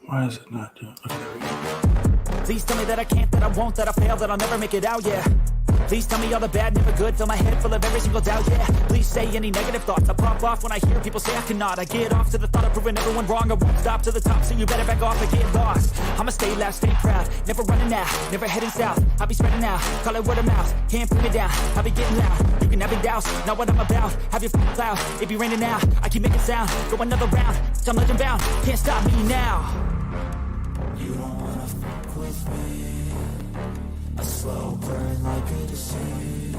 Why is it not doing? Okay, there we go. Please tell me that I can't, that I won't, that I fail, that I'll never make it out, yeah. Please tell me all the bad, never good, fill my head full of every single doubt, yeah. Please say any negative thoughts, I pop off when I hear people say I cannot. I get off to the thought of proving everyone wrong, I won't stop to the top, so you better back off and get lost. I'ma stay loud, stay proud, never running out, never heading south. I'll be spreading out, call it word of mouth, can't put me down, I'll be getting loud. You can have it douse, not what I'm about, have your f***ing cloud, it be raining now. I keep making sound, go another round, I'm legend bound, can't stop me now. You don't wanna fuck with me, a slow burn like a disease.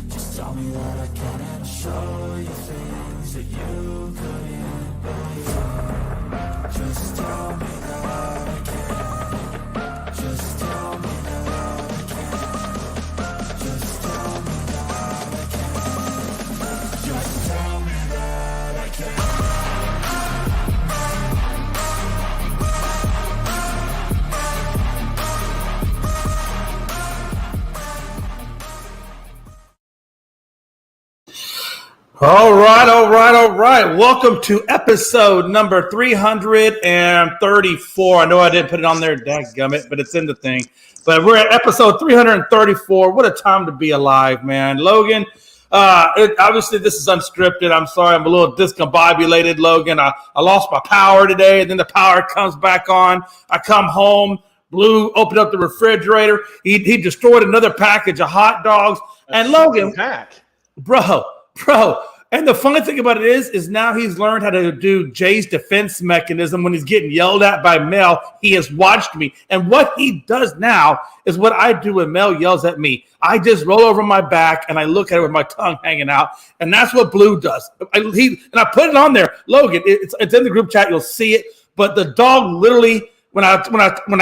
Just tell me that I can and I'll show you things that you couldn't believe. Just tell me that I can. Just tell me that I can. Just tell me that I can. Just tell me that I can. All right. Welcome to episode number 334. I know I didn't put it on there, dadgummit, but it's in the thing. But we're at episode 334. What a time to be alive, man. Logan, obviously this is unscripted. I'm sorry, I'm a little discombobulated, Logan. I lost my power today, and then the power comes back on. I come home, Blue opened up the refrigerator. He destroyed another package of hot dogs. And Logan, bro. And the funny thing about it is now he's learned how to do Jay's defense mechanism when he's getting yelled at by Mel. He has watched me. And what he does now is what I do when Mel yells at me. I just roll over my back and I look at it with my tongue hanging out. And that's what Blue does. I put it on there. Logan, it's in the group chat. You'll see it. But the dog literally, when I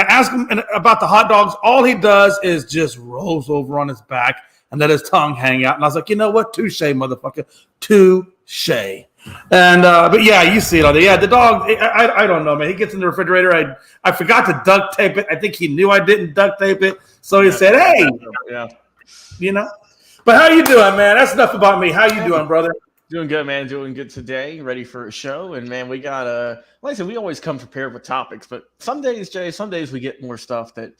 ask him about the hot dogs, all he does is just rolls over on his back and let his tongue hang out. And I was like, you know what? Touche, motherfucker. Touche. And, but yeah, you see it on there. Yeah, the dog, I don't know, man. He gets in the refrigerator. I forgot to duct tape it. I think he knew I didn't duct tape it. So he said, hey. Yeah. You know? But how you doing, man? That's enough about me. How you doing, brother? Doing good, man. Doing good today. Ready for a show. And, man, we got, like I said, we always come prepared with topics. But some days, Jay, we get more stuff that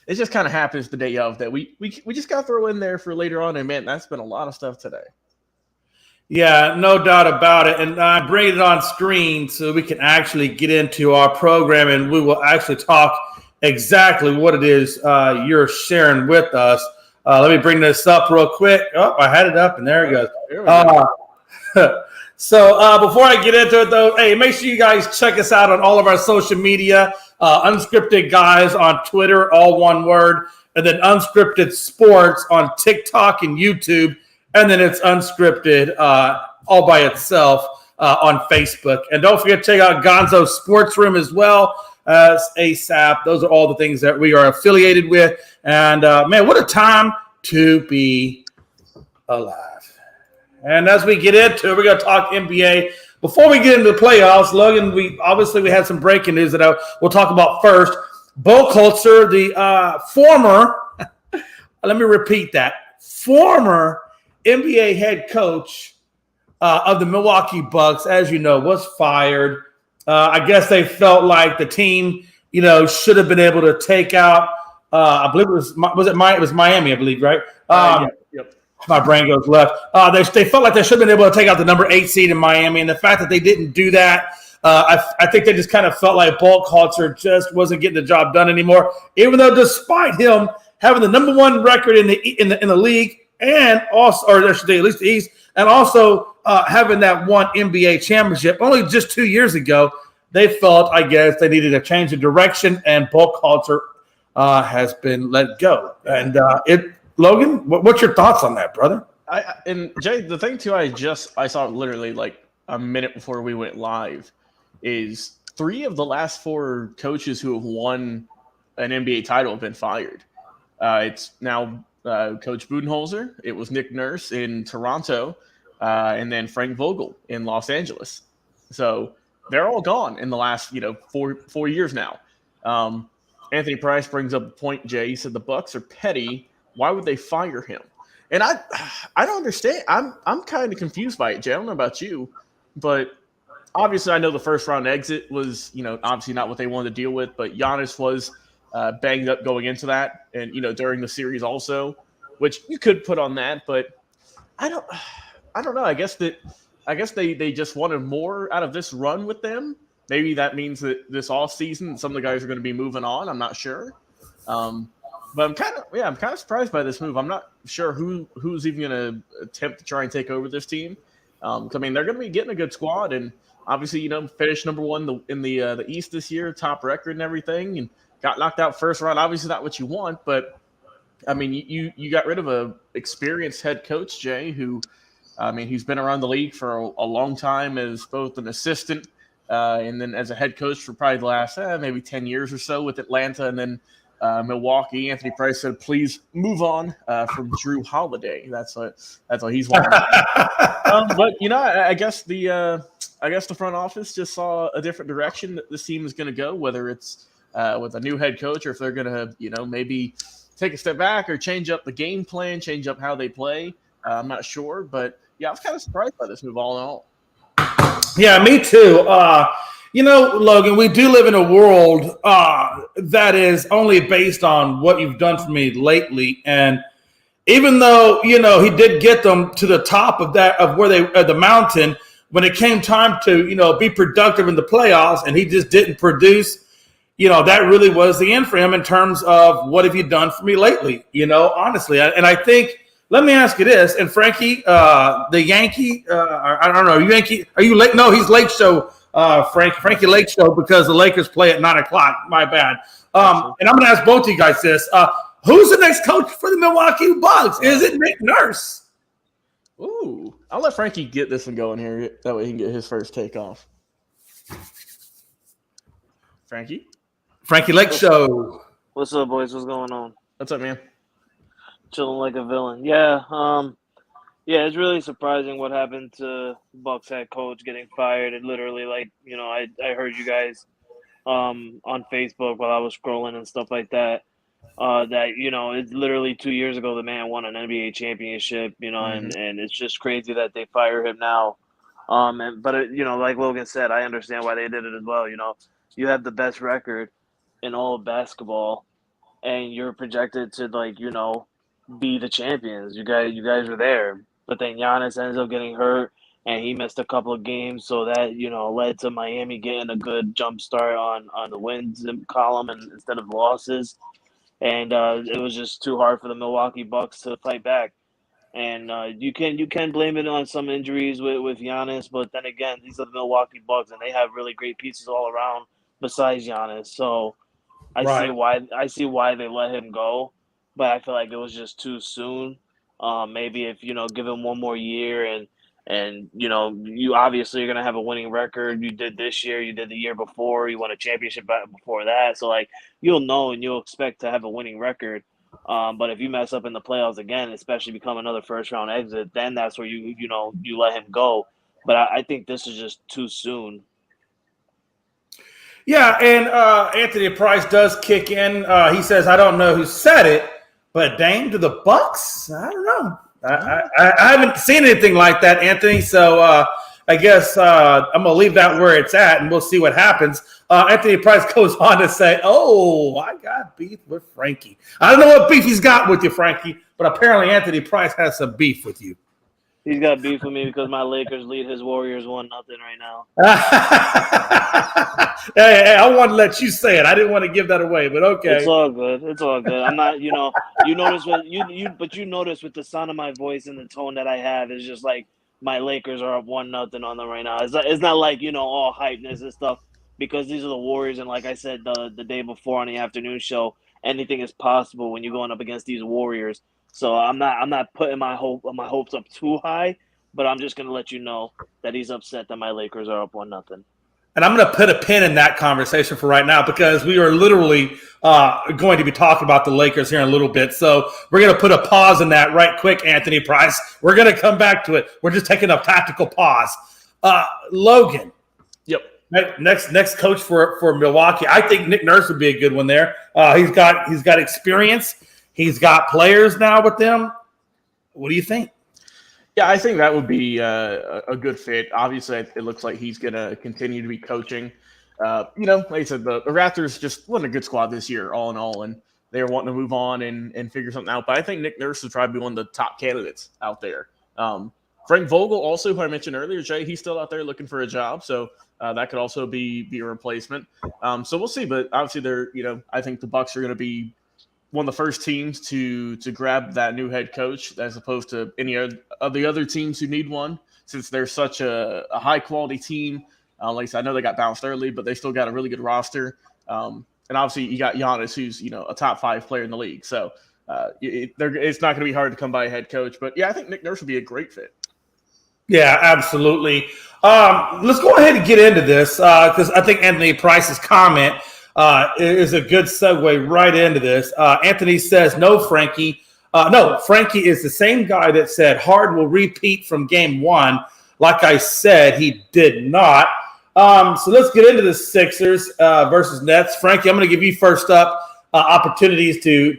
it just kind of happens the day of that we just got to throw in there for later on. And, man, that's been a lot of stuff today. Yeah, no doubt about it. And I bring it on screen so we can actually get into our program, and we will actually talk exactly what it is you're sharing with us. Let me bring this up real quick. Oh, I had it up, and there it goes. So before I get into it, though, hey, make sure you guys check us out on all of our social media. Unscripted Guys on Twitter, all one word. And then Unscripted Sports on TikTok and YouTube. And then it's Unscripted all by itself on Facebook. And don't forget to check out Gonzo's Sports Room as well as ASAP. Those are all the things that we are affiliated with. And, man, what a time to be alive. And as we get into it, we're going to talk NBA. Before we get into the playoffs, Logan, we had some breaking news that we'll talk about first. Bo Culture, the former, let me repeat that, former NBA head coach of the Milwaukee Bucks, as you know, was fired. I guess they felt like the team, should have been able to take out. I believe it was Miami, I believe, right? Yep. My brain goes left. They felt like they should have been able to take out the number 8 seed in Miami, and the fact that they didn't do that, I think they just kind of felt like Bo Culture just wasn't getting the job done anymore. Even though, despite him having the number 1 record in the league, and also, or I should say, at least the East, and also having that one NBA championship only just 2 years ago, they felt, I guess, they needed a change of direction, and Bo Culture has been let go. And Logan, what's your thoughts on that, brother? And Jay, the thing too, I saw literally like a minute before we went live is 3 of the last 4 coaches who have won an NBA title have been fired. It's now Coach Budenholzer. It was Nick Nurse in Toronto, and then Frank Vogel in Los Angeles. So they're all gone in the last 4 years now. Anthony Price brings up a point. Jay, he said the Bucks are petty. Why would they fire him? And I don't understand. I'm kind of confused by it, Jay. I don't know about you, but obviously I know the first round exit was, obviously not what they wanted to deal with, but Giannis was banged up going into that, and during the series also, which you could put on that, but I don't know. I guess they just wanted more out of this run with them. Maybe that means that this off season some of the guys are going to be moving on. I'm not sure. But I'm kind of surprised by this move. I'm not sure who's even going to attempt to try and take over this team. I mean, they're going to be getting a good squad, and obviously, finished number one in the East this year, top record and everything, and got knocked out first round. Obviously, not what you want, but I mean, you got rid of a experienced head coach, Jay, who, I mean, he's been around the league for a long time as both an assistant and then as a head coach for probably the last maybe 10 years or so with Atlanta, and then Milwaukee. Anthony Price said, "Please move on from Drew Holiday." That's what he's wanting. But I guess the front office just saw a different direction that this team is going to go, whether it's with a new head coach or if they're going to maybe take a step back or change up the game plan, change up how they play. I'm not sure, but yeah, I was kind of surprised by this move all in all. Yeah, me too. Logan, we do live in a world that is only based on what you've done for me lately. And even though, he did get them to the top of where the mountain, when it came time to, be productive in the playoffs and he just didn't produce, that really was the end for him in terms of what have you done for me lately, honestly. And I think, let me ask you this, and Frankie, the Yankee, I don't know, are you late? No, he's late show. Frankie Lake Show, because the Lakers play at 9:00. My bad. And I'm going to ask both of you guys this. Who's the next coach for the Milwaukee Bucks? Is it Nick Nurse? Ooh. I'll let Frankie get this one going here. That way he can get his first take off. Frankie Lake Show. What's up, boys? What's going on? What's up, man? Chilling like a villain. Yeah, it's really surprising what happened to Bucks head coach getting fired. It literally, I heard you guys on Facebook while I was scrolling and stuff like that. It's literally 2 years ago the man won an NBA championship, and it's just crazy that they fire him now. But like Logan said, I understand why they did it as well. You have the best record in all of basketball, and you're projected to be the champions. You guys are there. But then Giannis ends up getting hurt, and he missed a couple of games, so that led to Miami getting a good jump start on the wins column and instead of losses. And it was just too hard for the Milwaukee Bucks to fight back. And you can blame it on some injuries with Giannis, but then again, these are the Milwaukee Bucks, and they have really great pieces all around besides Giannis. So I see why they let him go, but I feel like it was just too soon. Maybe if give him one more year and you obviously you're gonna have a winning record. You did this year, you did the year before, you won a championship before that. So you'll know and you'll expect to have a winning record. But if you mess up in the playoffs again, especially become another first round exit, then that's where you let him go. But I think this is just too soon. Yeah, and Anthony Price does kick in. He says, "I don't know who said it, but Dame to the Bucks? I don't know. I haven't seen anything like that, Anthony. So I guess I'm going to leave that where it's at, and we'll see what happens." Anthony Price goes on to say, "Oh, I got beef with Frankie." I don't know what beef he's got with you, Frankie, but apparently Anthony Price has some beef with you. He's got beef with me because my Lakers lead his Warriors 1-0 right now. Hey, I wanted to let you say it. I didn't want to give that away, but okay. It's all good. It's all good. I'm not, you notice but you notice with the sound of my voice and the tone that I have, it's just like my Lakers are up 1-0 on them right now. It's not like, all hypeness and stuff, because these are the Warriors. And like I said the day before on the afternoon show, anything is possible when you're going up against these Warriors. So I'm not putting my hopes up too high, but I'm just gonna let you know that he's upset that my Lakers are up 1-0. And I'm going to put a pin in that conversation for right now, because we are literally going to be talking about the Lakers here in a little bit. So we're going to put a pause in that right quick, Anthony Price. We're going to come back to it. We're just taking a tactical pause. Logan. Yep. Next coach for Milwaukee. I think Nick Nurse would be a good one there. He's got experience. He's got players now with them. What do you think? Yeah, I think that would be a good fit. Obviously, it looks like he's going to continue to be coaching. Like I said, the Raptors just wasn't a good squad this year, all in all, and they were wanting to move on and figure something out. But I think Nick Nurse would probably be one of the top candidates out there. Frank Vogel, also, who I mentioned earlier, Jay, he's still out there looking for a job, so that could also be a replacement. So we'll see. But obviously, I think the Bucks are going to be one of the first teams to grab that new head coach, as opposed to any of the other teams who need one, since they're such a high quality team. Like I said, I know they got bounced early, but they still got a really good roster. And obviously, you got Giannis, who's a top 5 player in the league. So it's not going to be hard to come by a head coach. But yeah, I think Nick Nurse would be a great fit. Yeah, absolutely. Let's go ahead and get into this because I think Anthony Price's comment is a good segue right into this. Anthony says, no, Frankie. No, Frankie is the same guy that said Hard will repeat from game 1. Like I said, he did not. So let's get into the Sixers versus Nets. Frankie, I'm going to give you first up opportunities to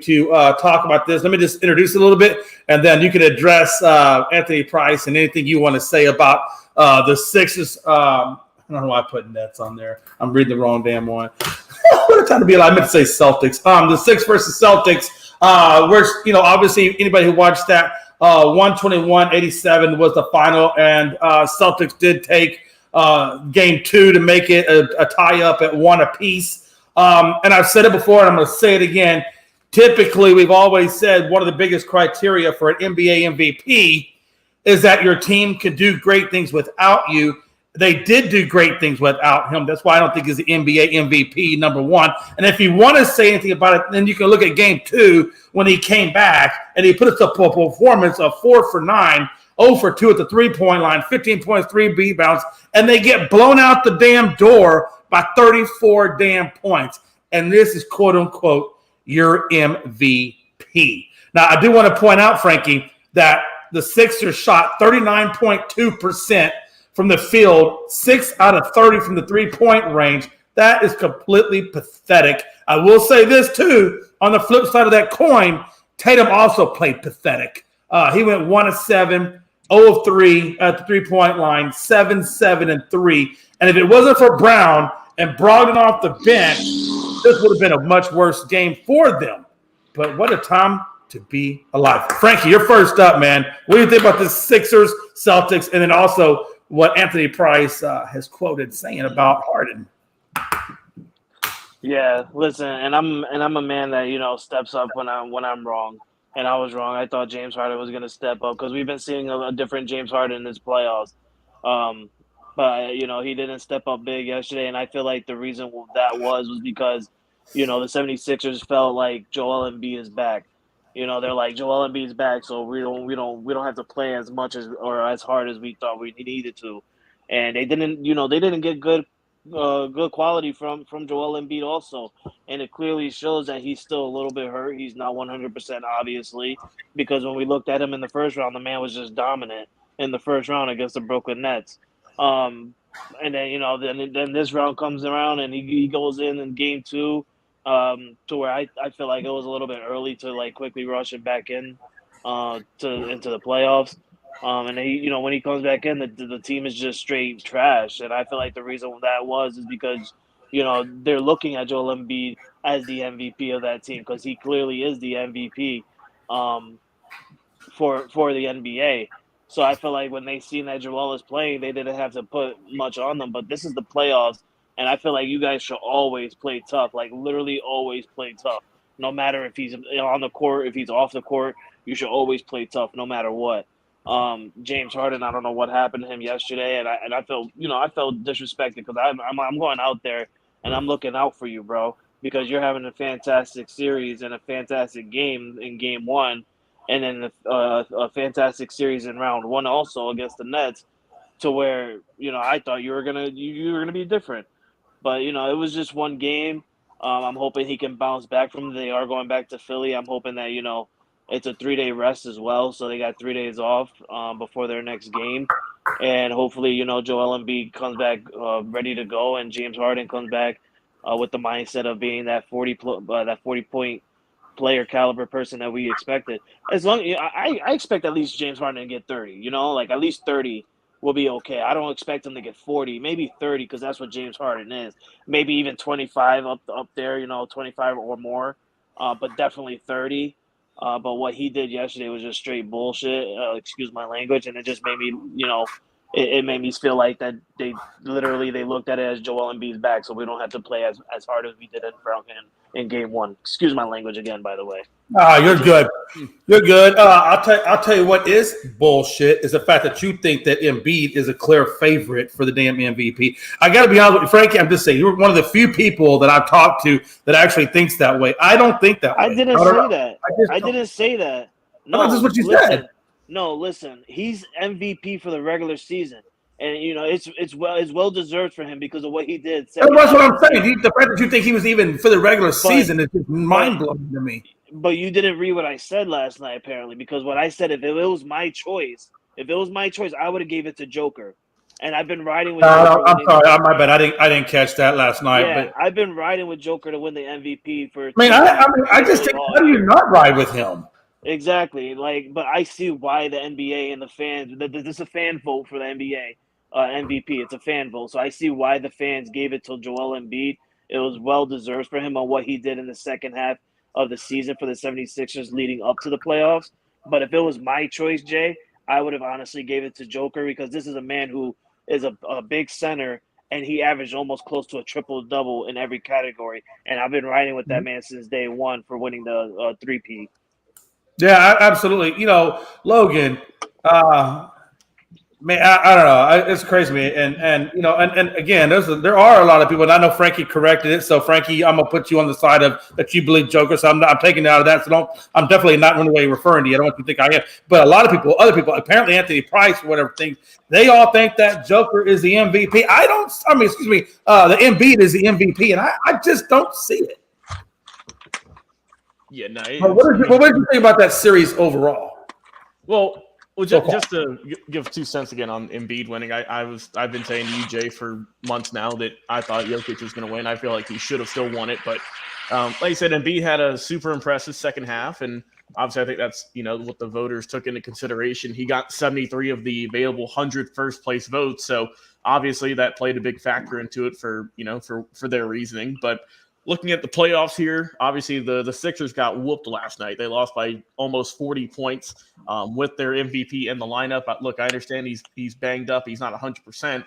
talk about this. Let me just introduce it a little bit, and then you can address Anthony Price and anything you want to say about the Sixers. I don't know why I put Nets on there. I'm reading the wrong damn one. What a time to be alive. I meant to say Celtics. The Sixers versus Celtics. Where obviously anybody who watched that 121-87 was the final, and Celtics did take game 2 to make it a tie-up at 1 apiece. And I've said it before, and I'm going to say it again. Typically, we've always said one of the biggest criteria for an NBA MVP is that your team can do great things without you. They did do great things without him. That's why I don't think he's the NBA MVP, number 1. And if you want to say anything about it, then you can look at game 2 when he came back and he put up a performance of 4 for 9, 0 for 2 at the three-point line, 15 points, 3 rebounds, and they get blown out the damn door by 34 damn points. And this is, quote unquote, your MVP. Now, I do want to point out, Frankie, that the Sixers shot 39.2% from the field, 6 out of 30 from the three-point range. That is completely pathetic. I will say this, too. On the flip side of that coin, Tatum also played pathetic. He went 1 of 7, 0 of 3 at the three-point line, 7, 7, and 3. And if it wasn't for Brown and Brogdon off the bench, this would have been a much worse game for them. But what a time to be alive. Frankie, you're first up, man. What do you think about the Sixers, Celtics, and then also what Anthony Price has quoted saying about Harden? Yeah, listen, and I'm a man that steps up when I'm wrong, and I was wrong. I thought James Harden was going to step up because we've been seeing a different James Harden in this playoffs. But he didn't step up big yesterday, and I feel like the reason that was because the 76ers felt like Joel Embiid is back. They're like, Joel Embiid is back, so we don't have to play as much or as hard as we thought we needed to. And they didn't get good quality from Joel Embiid also. And it clearly shows that he's still a little bit hurt. He's not 100% obviously, because when we looked at him in the first round, the man was just dominant in the first round against the Brooklyn Nets. And then then this round comes around and he goes in game 2. To where I feel like it was a little bit early to quickly rush it back in into the playoffs. And he, when he comes back in, the team is just straight trash. And I feel like the reason that is because they're looking at Joel Embiid as the MVP of that team because he clearly is the MVP for the NBA. So I feel like when they seen that Joel is playing, they didn't have to put much on them. But this is the playoffs. And I feel like you guys should always play tough, literally always play tough. No matter if he's on the court, if he's off the court, you should always play tough no matter what. James Harden, I don't know what happened to him yesterday, and I felt disrespected because I'm going out there and I'm looking out for you, bro, because you're having a fantastic series and a fantastic game in game 1, and then a fantastic series in round 1 also against the Nets, to where I thought you were gonna be different. But, it was just one game. I'm hoping he can bounce back from it. They are going back to Philly. I'm hoping that, it's a 3-day rest as well. So they got 3 days off before their next game. And hopefully, Joel Embiid comes back ready to go. And James Harden comes back with the mindset of being that 40-point player caliber person that we expected. As long I expect at least James Harden to get 30. You know, like at least 30 will be okay. I don't expect him to get 40, maybe 30, because that's what James Harden is. Maybe even 25 up there. You know, 25 or more, but definitely 30. But what he did yesterday was just straight bullshit. Excuse my language, and it just made me, it made me feel like that they looked at it as Joel Embiid's back, so we don't have to play as hard as we did in front of him in game one. Excuse my language again, by the way. You're good. You're good. I'll tell you what is bullshit is the fact that you think that Embiid is a clear favorite for the damn MVP. I got to be honest with you, Frankie. I'm just saying you're one of the few people that I've talked to that actually thinks that way. I don't think that way. I didn't say that. I didn't say that. No, this is what you said. No, listen. He's MVP for the regular season, and it's well deserved for him because of what he did. That's what I'm saying. The fact that you think he was even for the regular season is just mind blowing to me. But you didn't read what I said last night, apparently, because what I said, if it was my choice, I would have gave it to Joker. And I've been riding with. Joker I'm sorry, my bad. I didn't catch that last night. Yeah, but I've been riding with Joker to win the MVP for. I just think, how do you not ride with him? Exactly, but I see why the NBA and the fans. This is a fan vote for the NBA MVP. It's a fan vote, so I see why the fans gave it to Joel Embiid. It was well deserved for him on what he did in the second half of the season for the 76ers leading up to the playoffs. But if it was my choice, Jay, I would have honestly gave it to Joker because this is a man who is a big center, and he averaged almost close to a triple-double in every category. And I've been riding with that man since day one for winning the 3P. Yeah, absolutely. Logan, man, I don't know. It's crazy, man. And again, there are a lot of people, and I know Frankie corrected it. So, Frankie, I'm gonna put you on the side of that you believe Joker. So I'm taking it out of that. So I'm definitely not in any way referring to you. I don't want you to think I am. But a lot of people, other people, apparently Anthony Price, whatever thing, they all think that Joker is the MVP. The Embiid is the MVP, and I just don't see it. Yeah, no. What did you think about that series overall? Well, just to give 2 cents again on Embiid winning, I've been saying to you, Jay, for months now that I thought Jokic was going to win. I feel like he should have still won it, but like I said, Embiid had a super impressive second half, and obviously I think that's what the voters took into consideration. He got 73 of the available 100 first place votes, so obviously that played a big factor into it for their reasoning, but. Looking at the playoffs here, obviously the Sixers got whooped last night. They lost by almost 40 points with their MVP in the lineup. Look, I understand he's banged up. He's not 100%.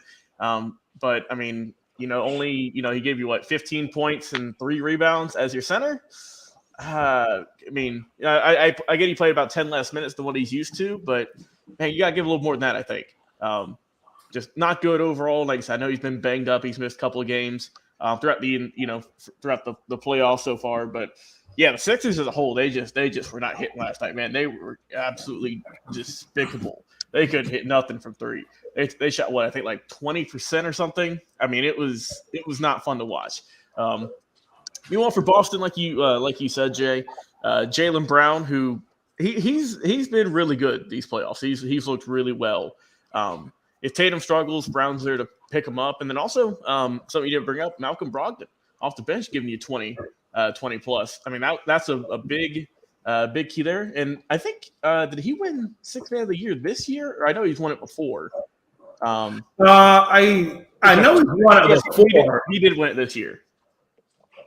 But, I mean, only, he gave you, 15 points and 3 rebounds as your center? I get he played about 10 less minutes than what he's used to. But, man, you got to give a little more than that, I think. Just not good overall. Like I said, I know he's been banged up. He's missed a couple of games. Throughout the playoffs so far, but yeah, the Sixers as a whole, they just were not hitting last night, man. They were absolutely despicable. They couldn't hit nothing from 3. They shot I think 20% or something. I mean, it was not fun to watch. Meanwhile, for Boston, like you said, Jay, Jaylen Brown, who he's been really good these playoffs. He's looked really well. If Tatum struggles, Brown's there to pick him up. And then also, something you didn't bring up, Malcolm Brogdon off the bench giving you 20 plus. I mean, that's a big key there. And I think, did he win 6th Man of the Year this year? Or I know he's won it before. I know he's won it before. He did win it this year.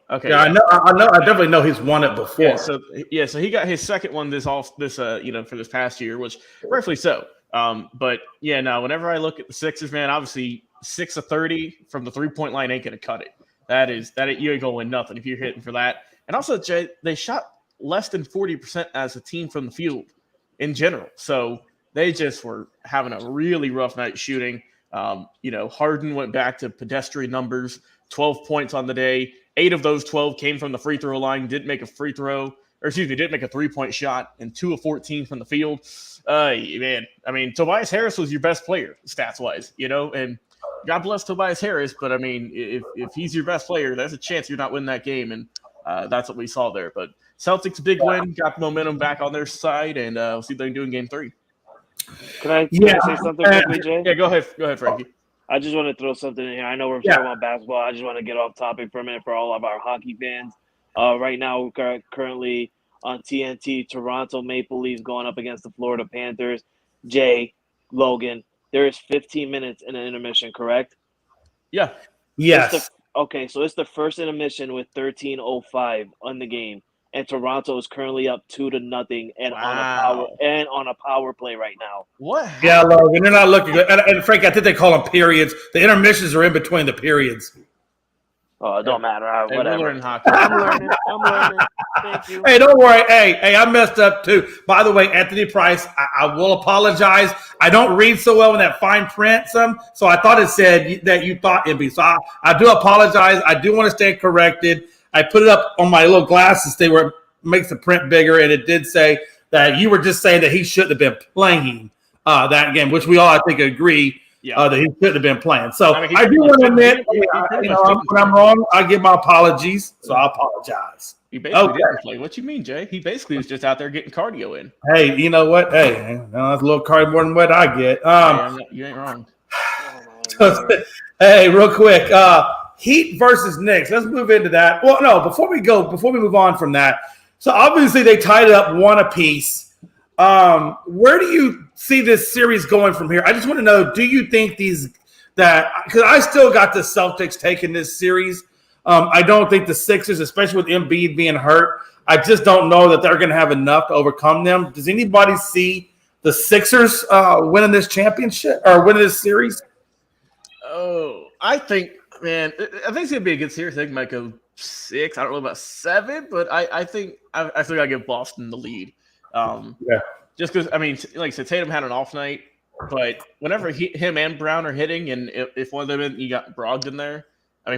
Okay. Yeah, I know. I definitely know he's won it before. So he got his second one for this past year, which rightfully so. But yeah, no, whenever I look at the Sixers, man, obviously 6 of 30 from the 3-point line ain't going to cut it. That you ain't going to win nothing if you're hitting for that. And also, Jay, they shot less than 40% as a team from the field in general. So they just were having a really rough night shooting. Harden went back to pedestrian numbers, 12 points on the day. 8 of those 12 came from the free throw line, didn't make a 3-point shot, and 2 of 14 from the field. Man, I mean, Tobias Harris was your best player, stats-wise, and God bless Tobias Harris, but, I mean, if he's your best player, there's a chance you're not winning that game, and that's what we saw there. But Celtics, big win, got the momentum back on their side, and we'll see what they can do in Game 3. Can I say something quickly, Jay? Yeah, go ahead, Frankie. I just want to throw something in here. I know we're talking about basketball. I just want to get off topic for a minute for all of our hockey fans. Right now, currently, on TNT. Toronto Maple Leafs going up against the Florida Panthers. Jay, Logan, there is 15 minutes in an intermission, correct? Yeah. Yes. So it's the first intermission with 13:05 on the game, and Toronto is currently up 2-0 and on a power play right now. What? Yeah, Logan, they're not looking good. And Frank, I think they call them periods. The intermissions are in between the periods. Oh, it don't matter. Whatever. We're learning hockey. I'm learning. Thank you. Hey, don't worry. Hey, I messed up too. By the way, Anthony Price, I will apologize. I don't read so well in that fine print, so I thought it said that you thought MB. So I do apologize. I do want to stay corrected. I put it up on my little glasses thing where it makes the print bigger, and it did say that you were just saying that he shouldn't have been playing that game, which we all, I think, agree. That he shouldn't have been playing. So I do want to admit, when I'm wrong, I give my apologies. So I apologize. He basically didn't play. What you mean, Jay? He basically was just out there getting cardio in. Hey, you know what? Hey, that's a little cardio more than what I get. You ain't wrong. Hey, real quick, Heat versus Knicks. Let's move into that. Well, no, before we move on from that. So obviously they tied it up one apiece. Where do you see this series going from here? I just want to know, do you think because I still got the Celtics taking this series. I don't think the Sixers, especially with Embiid being hurt, I just don't know that they're going to have enough to overcome them. Does anybody see the Sixers winning this championship or winning this series? Oh, I think it's going to be a good series. I think it might go 6. I don't know about 7, but I think I still got to give Boston the lead. Just because, like I said, Tatum had an off night, but whenever him and Brown are hitting, and if one of them, you got Brogdon there,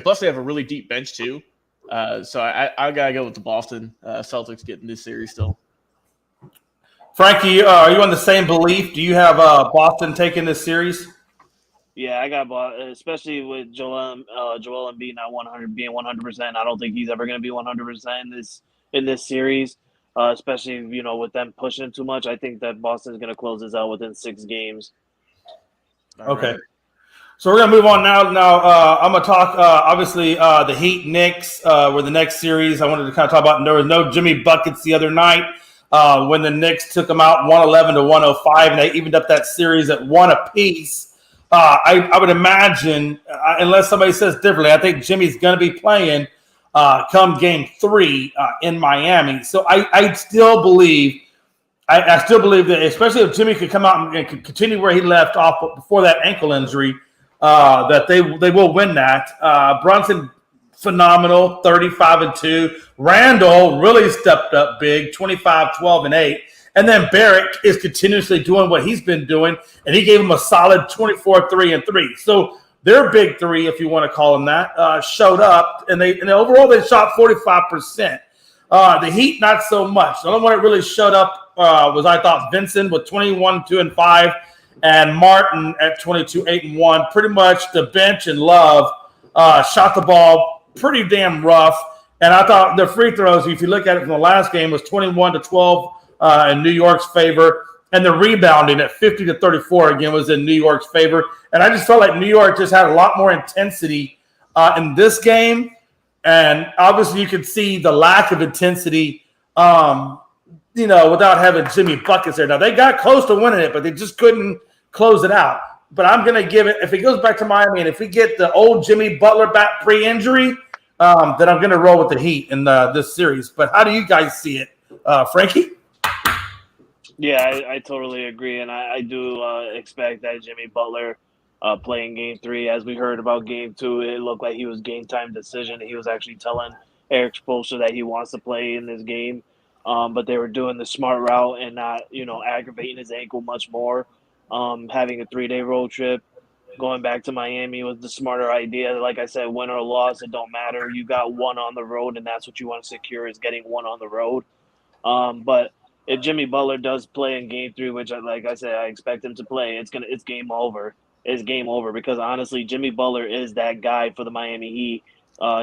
plus they have a really deep bench too. So I got to go with the Boston Celtics getting this series still. Frankie, are you on the same belief? Do you have Boston taking this series? Yeah, I got Boston, especially with Joel Embiid not being 100%. I don't think he's ever going to be 100% in this series. Especially, with them pushing too much. I think that Boston's going to close this out within 6 games. Okay. So we're going to move on now. I'm going to talk, obviously, the Heat Knicks were the next series. I wanted to kind of talk about, there was no Jimmy Buckets the other night when the Knicks took them out 111-105, and they evened up that series at 1 apiece. I would imagine, unless somebody says differently, I think Jimmy's going to be playing come game 3 in Miami. So I still believe that, especially if Jimmy could come out and could continue where he left off before that ankle injury, that they will win that. Brunson, phenomenal, 35-2. Randall really stepped up big, 25, 12, and 8. And then Barrett is continuously doing what he's been doing, and he gave him a solid 24, 3, and 3. So their big 3, if you want to call them that, showed up, and overall they shot 45%. The Heat, not so much. The only one that really showed up was, I thought, Vincent with 21, 2, and 5, and Martin at 22, 8, and 1. Pretty much the bench and Love shot the ball pretty damn rough. And I thought the free throws, if you look at it from the last game, was 21-12 in New York's favor. And the rebounding at 50-34, again, was in New York's favor. And I just felt like New York just had a lot more intensity in this game. And obviously you could see the lack of intensity, without having Jimmy Buckets there. Now, they got close to winning it, but they just couldn't close it out. But I'm going to give it, if it goes back to Miami, and if we get the old Jimmy Butler back pre-injury, then I'm going to roll with the Heat in this series. But how do you guys see it? Frankie? Yeah, I totally agree, and I do expect that Jimmy Butler playing Game 3. As we heard about Game 2, it looked like he was game time decision. He was actually telling Eric Spoelstra that he wants to play in this game, but they were doing the smart route and not, aggravating his ankle much more. Having a 3-day road trip, going back to Miami was the smarter idea. Like I said, win or loss, it don't matter. You got one on the road, and that's what you want to secure is getting one on the road. But if Jimmy Butler does play in Game 3, which, like I said, I expect him to play, it's game over. It's game over because, honestly, Jimmy Butler is that guy for the Miami Heat.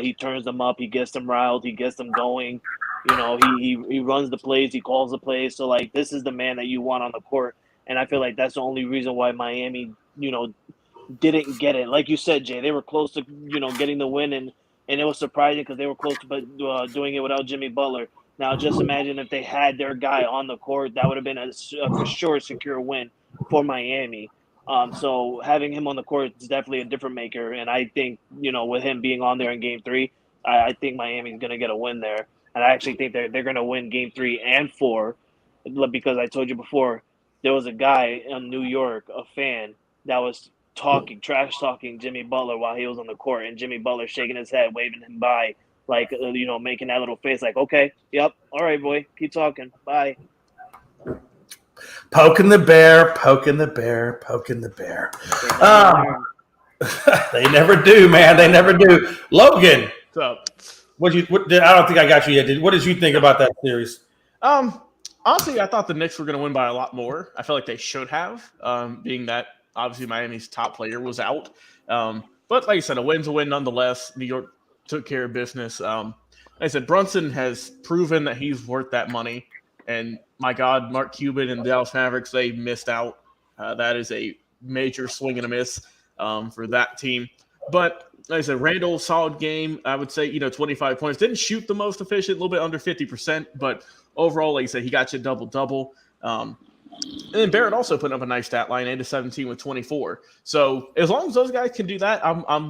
He turns them up. He gets them riled. He gets them going. He runs the plays. He calls the plays. So, this is the man that you want on the court. And I feel like that's the only reason why Miami, didn't get it. Like you said, Jay, they were close to, getting the win, and it was surprising because they were close to doing it without Jimmy Butler. Now, just imagine if they had their guy on the court, that would have been a for sure secure win for Miami. So having him on the court is definitely a different maker. And I think, with him being on there in Game 3, I think Miami's going to get a win there. And I actually think they're going to win Game 3 and 4 because I told you before, there was a guy in New York, a fan, that was trash talking Jimmy Butler while he was on the court, and Jimmy Butler shaking his head, waving him by, like, making that little face like, okay, yep, all right, boy, keep talking, bye. Poking the bear, poking the bear, poking the bear. They never do, man. They never do. Logan, what's up? I don't think I got you yet. What did you think about that series? Honestly, I thought the Knicks were going to win by a lot more. I feel like they should have, being that obviously Miami's top player was out. But like I said, a win's a win nonetheless. New York took care of business. Like I said, Brunson has proven that he's worth that money. And my God, Mark Cuban and Dallas Mavericks, they missed out. That is a major swing and a miss for that team. But like I said, Randall, solid game. I would say, 25 points. Didn't shoot the most efficient, a little bit under 50%. But overall, like I said, he got you double-double. And then Barrett also put up a nice stat line, 8-17 with 24. So as long as those guys can do that,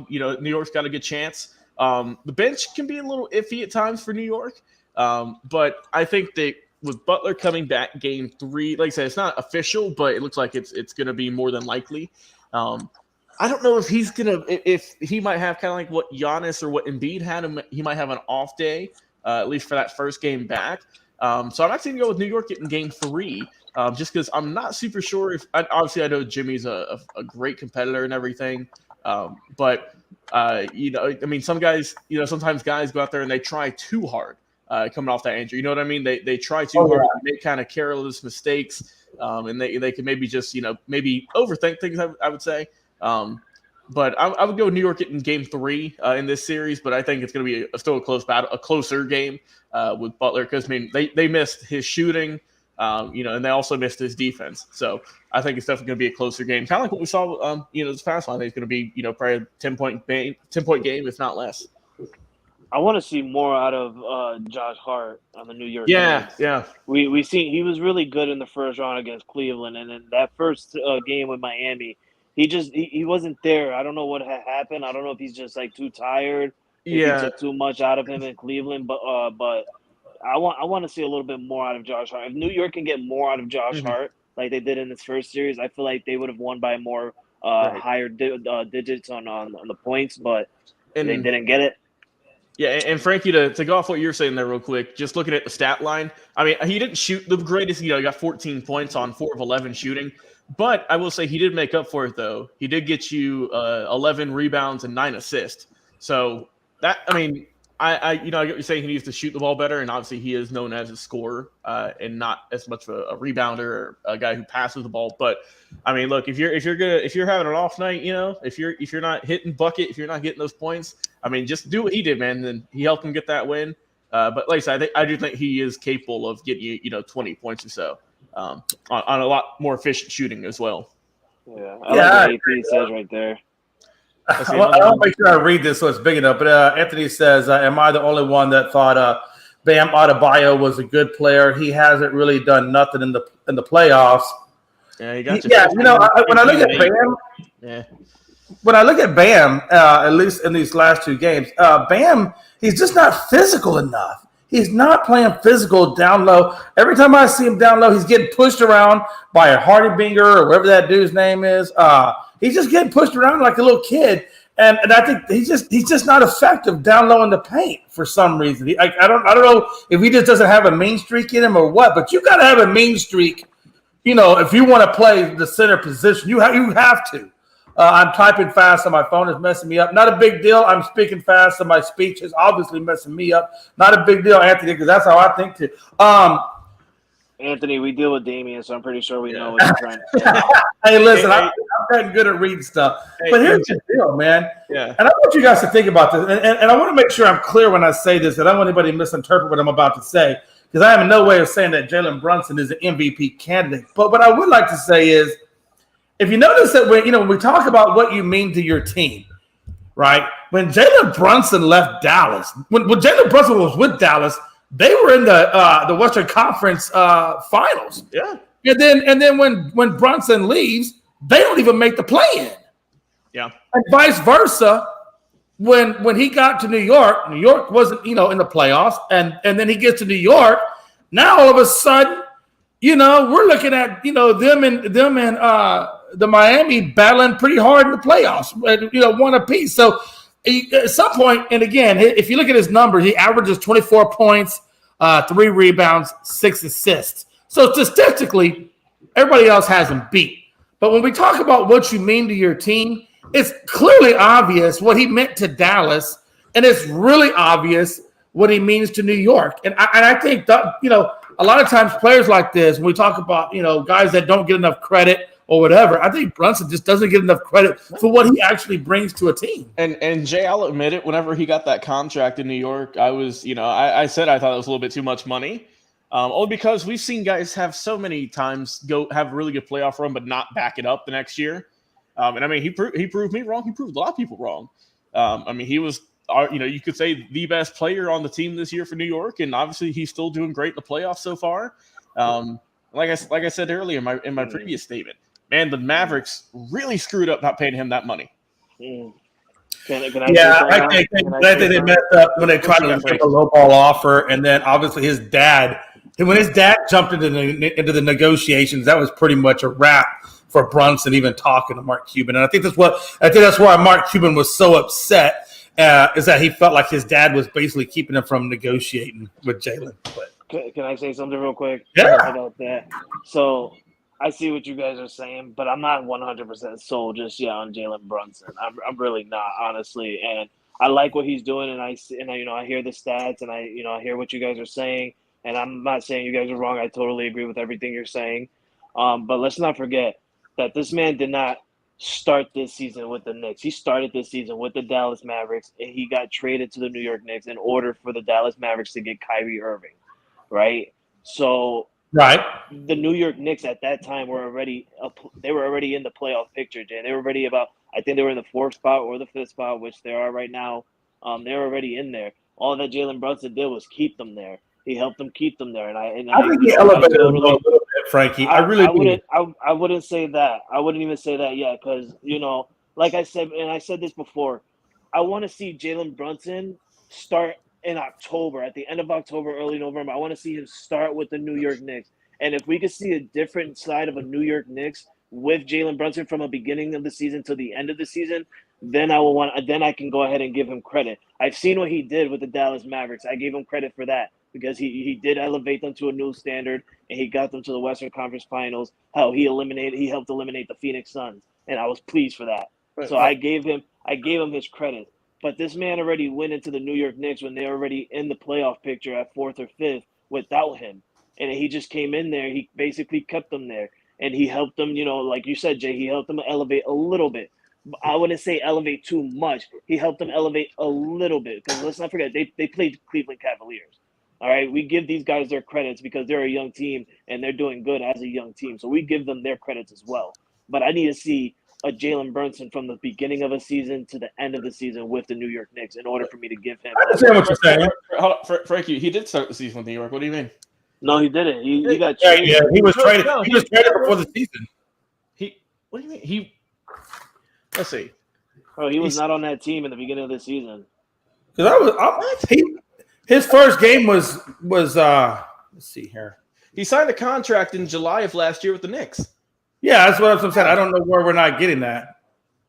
New York's got a good chance. The bench can be a little iffy at times for New York. But I think that with Butler coming back Game 3, like I said, it's not official, but it looks like it's going to be more than likely. I don't know if if he might have kind of like what Giannis or what Embiid had. He might have an off day, at least for that first game back. So I'm actually going to go with New York getting Game 3, just because I'm not super sure if – obviously, I know Jimmy's a great competitor and everything. But some guys – sometimes guys go out there and they try too hard coming off that injury. You know what I mean? They try too hard. They make kind of careless mistakes, and they can maybe just, maybe overthink things, I would say. But I would go New York getting Game 3 in this series, but I think it's going to be still a close battle, a closer game with Butler because they missed his shooting, and they also missed his defense. So I think it's definitely going to be a closer game, kind of like what we saw, this past one. I think it's going to be, probably a 10-point game, if not less. I want to see more out of Josh Hart on the New York. Yeah. We see he was really good in the first round against Cleveland, and in that first game with Miami. He wasn't there. I don't know what had happened. I don't know if he's just like too tired. He took too much out of him in Cleveland. But I want to see a little bit more out of Josh Hart. If New York can get more out of Josh Hart like they did in this first series, I feel like they would have won by more higher digits on the points. But they didn't get it. Yeah, and Frankie, to go off what you're saying there real quick, just looking at the stat line, I mean, he didn't shoot the greatest. He got 14 points on 4 of 11 shooting. But I will say he did make up for it, though. He did get you 11 rebounds and 9 assists. So that, I get what you're saying. He needs to shoot the ball better, and obviously he is known as a scorer and not as much of a rebounder or a guy who passes the ball. But look, if you're having an off night, if you're not hitting bucket, if you're not getting those points, just do what he did, man. And he helped him get that win. But like I said, I do think he is capable of getting you 20 points or so. On a lot more efficient shooting as well. Yeah, I like what AP says right there. I want to make sure I read this so it's big enough. But Anthony says, am I the only one that thought Bam Adebayo was a good player? He hasn't really done nothing in the playoffs. Yeah, he got when I look at Bam, when I look at Bam, at least in these last 2 games, Bam, he's just not physical enough. He's not playing physical down low. Every time I see him down low, he's getting pushed around by a Hardy Binger or whatever that dude's name is. He's just getting pushed around like a little kid. And I think he's just not effective down low in the paint for some reason. I don't know if he just doesn't have a mean streak in him or what, but you got to have a mean streak, if you want to play the center position. You have to. I'm typing fast on my phone. It's messing me up. Not a big deal. I'm speaking fast, so my speech is obviously messing me up. Not a big deal, Anthony, because that's how I think too. Anthony, we deal with Damien, so I'm pretty sure we know what you're trying to say. Hey, listen, I'm getting good at reading stuff. But here's the deal, man. Yeah. And I want you guys to think about this. And I want to make sure I'm clear when I say this. I don't want anybody to misinterpret what I'm about to say, because I have no way of saying that Jalen Brunson is an MVP candidate. But what I would like to say is, if you notice that when we talk about what you mean to your team, right? When Jalen Brunson left Dallas, when Jalen Brunson was with Dallas, they were in the Western Conference Finals. Yeah. And then when Brunson leaves, they don't even make the play-in. Yeah. And vice versa. When he got to New York wasn't, in the playoffs. And then he gets to New York. Now all of a sudden, we're looking at, them and the Miami battling pretty hard in the playoffs, one apiece. So at some point, and again, if you look at his numbers, he averages 24 points, 3 rebounds, 6 assists. So statistically, everybody else has him beat. But when we talk about what you mean to your team, it's clearly obvious what he meant to Dallas, and it's really obvious what he means to New York. And I think that, a lot of times players like this, when we talk about, guys that don't get enough credit or whatever, I think Brunson just doesn't get enough credit for what he actually brings to a team. And Jay, I'll admit it, whenever he got that contract in New York, I was, I said I thought it was a little bit too much money. Only because we've seen guys have so many times go have a really good playoff run, but not back it up the next year. And I mean, he proved me wrong. He proved a lot of people wrong. I mean, he was, you could say the best player on the team this year for New York, and obviously he's still doing great in the playoffs so far. Like I said earlier in my previous statement, man, the Mavericks really screwed up not paying him that money. Can I think they messed up when they tried to give a low ball offer, and then obviously his dad. And when his dad jumped into the negotiations, that was pretty much a wrap for Brunson even talking to Mark Cuban. And I think that's why Mark Cuban was so upset, is that he felt like his dad was basically keeping him from negotiating with Jalen. Can I say something real quick? Yeah. About that. So I see what you guys are saying, but I'm not 100% sold just yet on Jalen Brunson. I'm really not, honestly. And I like what he's doing, and I hear the stats, and I hear what you guys are saying. And I'm not saying you guys are wrong. I totally agree with everything you're saying. But let's not forget that this man did not start this season with the Knicks. He started this season with the Dallas Mavericks, and he got traded to the New York Knicks in order for the Dallas Mavericks to get Kyrie Irving, right? So the New York Knicks at that time were already in the playoff picture, Jay. They were already I think they were in the 4th spot or the 5th spot, which they are right now. They're already in there. All that Jalen Brunson did was keep them there. He helped them keep them there, and I think he elevated them a little bit, Frankie. I wouldn't say that. I wouldn't even say that yet, because like I said, and I said this before, I want to see Jalen Brunson start in October, at the end of October, early November. I want to see him start with the New York Knicks, and if we could see a different side of a New York Knicks with Jalen Brunson from the beginning of the season to the end of the season, then I can go ahead and give him credit. I've seen what he did with the Dallas Mavericks. I gave him credit for that, because he did elevate them to a new standard, and he got them to the Western Conference Finals. Hell, he helped eliminate the Phoenix Suns, and I was pleased for that. So I gave him his credit. But this man already went into the New York Knicks when they're already in the playoff picture at 4th or 5th without him, and he just came in there. He basically kept them there, and he helped them. Like you said, Jay, he helped them elevate a little bit. I wouldn't say elevate too much. He helped them elevate a little bit, because let's not forget they played Cleveland Cavaliers. All right, we give these guys their credits because they're a young team and they're doing good as a young team. So we give them their credits as well. But I need to see a Jalen Brunson from the beginning of a season to the end of the season with the New York Knicks in order for me to give him. I understand what you're saying. Hold on, Frankie, he did start the season with New York. What do you mean? No, he didn't. He got traded. Yeah, he was traded. He was traded before the season. What do you mean? Let's see. Oh, he was not on that team in the beginning of the season. His first game was let's see here. He signed a contract in July of last year with the Knicks. Yeah, that's what I'm saying. I don't know where we're not getting that.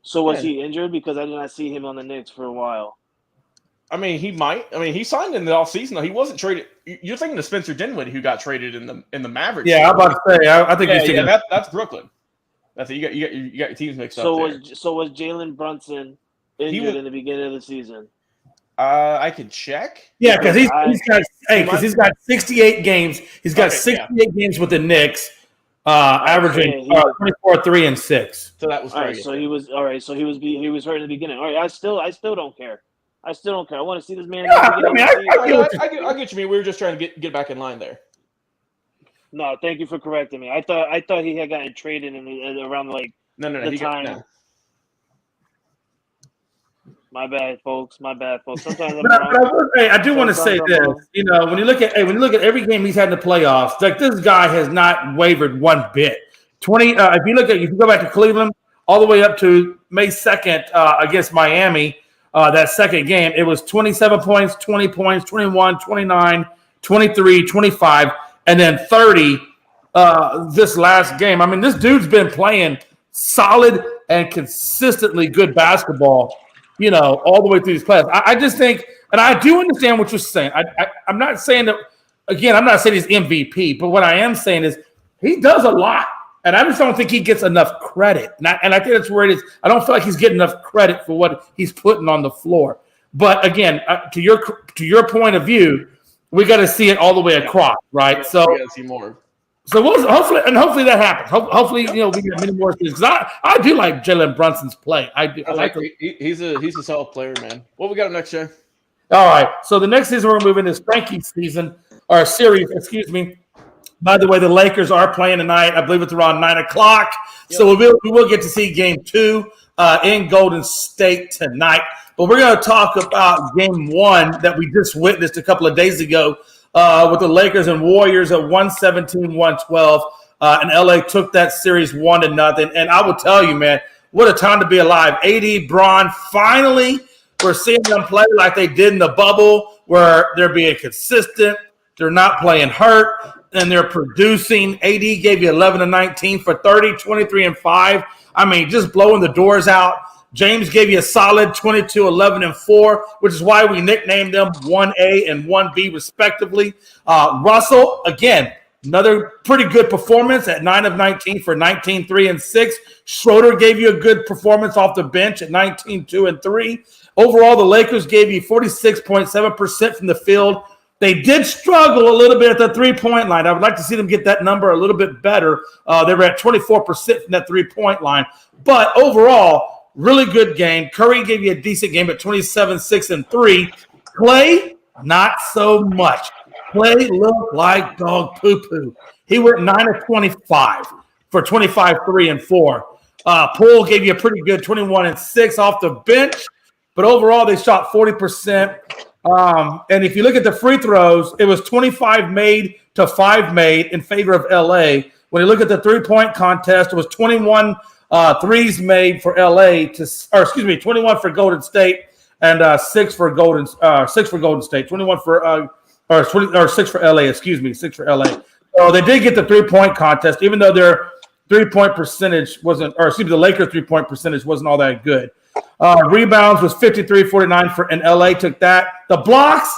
So was he injured? Because I did not see him on the Knicks for a while. I mean, he might. I mean, he signed in the offseason, though. He wasn't traded. You're thinking of Spencer Dinwiddie, who got traded in the Mavericks. Yeah, I'm about to say. I think that's Brooklyn. That's you got your teams mixed up. So was Jalen Brunson injured in the beginning of the season? I can check. Yeah, because he's got 68 games. He's got 68 games with the Knicks, averaging 24, 3, and 6. So that was all right. So he was all right. So he was hurt in the beginning. All right. I still don't care. I want to see this man. Yeah, I get what you mean. We were just trying to get back in line there. No, thank you for correcting me. I thought he had gotten traded around like no. the time. My bad, folks. Sometimes I'm But wrong. I do want to say Sometimes I'm this. wrong. You know, when you look at every game he's had in the playoffs, like this guy has not wavered one bit. 20. If you go back to Cleveland all the way up to May 2nd against Miami, that second game, it was 27 points, 20 points, 21, 29, 23, 25, and then 30 this last game. I mean, this dude's been playing solid and consistently good basketball, you know, all the way through these playoffs. I just think, and I do understand what you're saying. I'm not saying that, again, I'm not saying he's MVP, but what I am saying is he does a lot. And I just don't think he gets enough credit. And I think that's where it is. I don't feel like he's getting enough credit for what he's putting on the floor. But again, to your point of view, we got to see it all the way across, right? Yeah, So we got to see more. So hopefully that happens. Hopefully, you know, we get many more things. Because I do like Jalen Brunson's play. I like him. He's a solid player, man. What we got next, Jay? All right. So the next season we're moving is Frankie's series. Excuse me. By the way, the Lakers are playing tonight. I believe it's around 9 o'clock. Yep. So we will get to see Game 2 in Golden State tonight. But we're going to talk about Game 1 that we just witnessed a couple of days ago with the Lakers and Warriors at 117-112. And LA took that series 1-0. And I will tell you, man, what a time to be alive. AD, Bron, finally we're seeing them play like they did in the bubble, where they're being consistent. They're not playing hurt, and they're producing. AD gave you 11 and 19 for 30, 23 and 5. I mean, just blowing the doors out. James gave you a solid 22, 11 and 4, which is why we nicknamed them 1A and 1B respectively. Russell, again, another pretty good performance at 9 of 19 for 19, 3 and 6. Schroeder gave you a good performance off the bench at 19, 2 and 3. Overall, the Lakers gave you 46.7% from the field. They did struggle a little bit at the three-point line. I would like to see them get that number a little bit better. They were at 24% from that three-point line. But overall, really good game. Curry gave you a decent game at 27, 6, and 3. Clay, not so much. Clay looked like dog poo-poo. He went 9 of 25 for 25, 3, and 4. Poole gave you a pretty good 21 and 6 off the bench. But overall, they shot 40%. And if you look at the free throws, it was 25 made to 5 made in favor of LA. When you look at the three-point contest, it was 21 threes made for LA 21 for Golden State and 6 for Golden State. 21 for 6 for LA. Excuse me, 6 for LA. So they did get the three-point contest, even though their three-point percentage wasn't, or excuse me, the Lakers' three-point percentage wasn't all that good. Rebounds was 53-49 and LA took that. The blocks,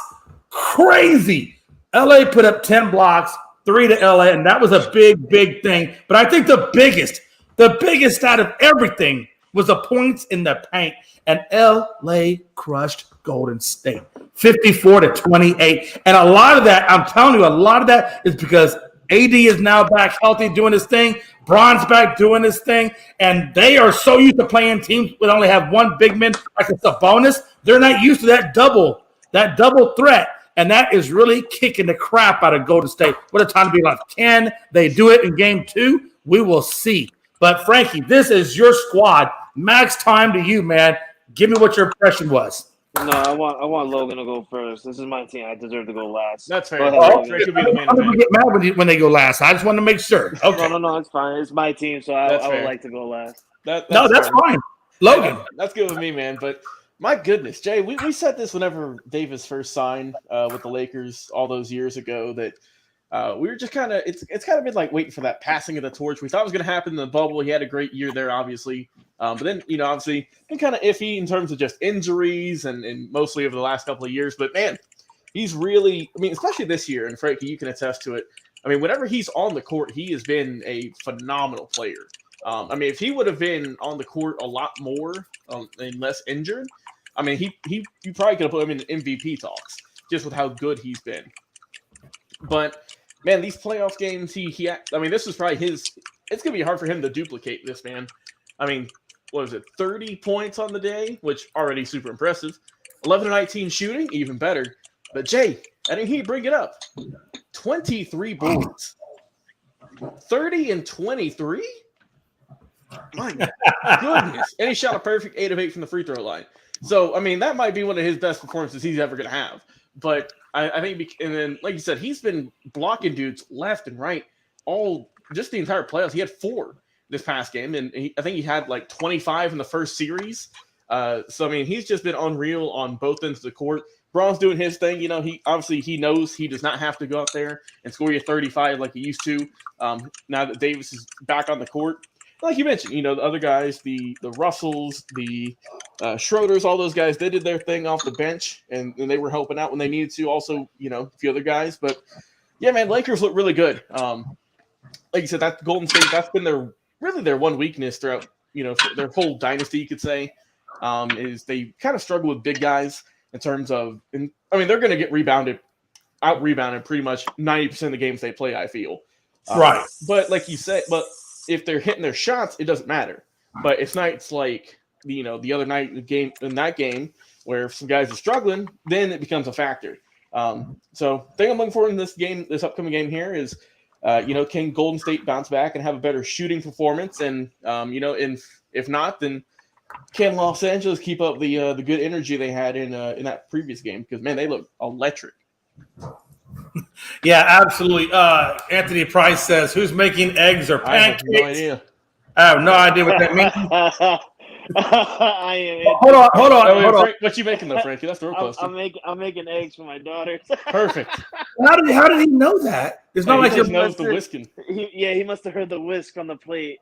crazy. LA put up 10 blocks, 3 to LA, and that was a big, big thing. But I think the biggest out of everything was the points in the paint. And LA crushed Golden State 54-28. And a lot of that, I'm telling you, a lot of that is because AD is now back healthy doing his thing. Bron's back doing his thing. And they are so used to playing teams with only have one big man, like it's a bonus. They're not used to that double threat. And that is really kicking the crap out of Golden State. What a time to be alive. Can they do it in Game 2? We will see. But, Frankie, this is your squad. Max time to you, man. Give me what your impression was. No, I want Logan to go first. This is my team. I deserve to go last. That's fair. Ahead, I'm going to get mad when they go last. I just want to make sure. Okay. No, it's fine. It's my team, so I would like to go last. That's fine. Logan. That's good with me, man. But my goodness, Jay, we said this whenever Davis first signed with the Lakers all those years ago that we were just kind of it's kind of been like waiting for that passing of the torch. We thought it was going to happen in the bubble. He had a great year there, obviously. But then, obviously, been kind of iffy in terms of just injuries and mostly over the last couple of years. But, man, he's really – especially this year, and Frankie, you can attest to it. Whenever he's on the court, he has been a phenomenal player. If he would have been on the court a lot more and less injured, you probably could have put him in MVP talks just with how good he's been. But, man, these playoff games, this is probably his – it's going to be hard for him to duplicate this, man. What was it, 30 points on the day, which already super impressive. 11 and 19 shooting, even better. But, Jay, I didn't hear you bring it up. 23 boards. 30 and 23? My goodness. And he shot a perfect 8 of 8 from the free throw line. So, I mean, that might be one of his best performances he's ever going to have. But I think, and then, like you said, he's been blocking dudes left and right just the entire playoffs. He had 4 this past game, and I think he had like 25 in the first series. So, I mean, he's just been unreal on both ends of the court. Braun's doing his thing. You know, he knows he does not have to go out there and score you 35 like he used to. Now that Davis is back on the court, like you mentioned, you know, the other guys, the Russells, the Schroeders, all those guys, they did their thing off the bench, and they were helping out when they needed to. Also, you know, a few other guys. But, yeah, man, Lakers look really good. Like you said, that Golden State, that's been their one weakness throughout, you know, their whole dynasty, you could say, is they kind of struggle with big guys in terms of – I mean, they're going to get out-rebounded pretty much 90% of the games they play, I feel. Right. But like you said, if they're hitting their shots, it doesn't matter. But it's nights like, you know, the other night in that game where some guys are struggling, then it becomes a factor. So the thing I'm looking for in this upcoming game here is, you know, can Golden State bounce back and have a better shooting performance? And, you know, if not, then can Los Angeles keep up the good energy they had in that previous game? Because, man, they look electric. Yeah, absolutely. Anthony Price says, "Who's making eggs or pancakes?" I have no idea. I have no idea what that means. I am. Hold on. Frank, what you making though, Frankie? That's the real question. I'm making eggs for my daughters. Perfect. How did he know that? It's not like he knows the whisking. He must have heard the whisk on the plate.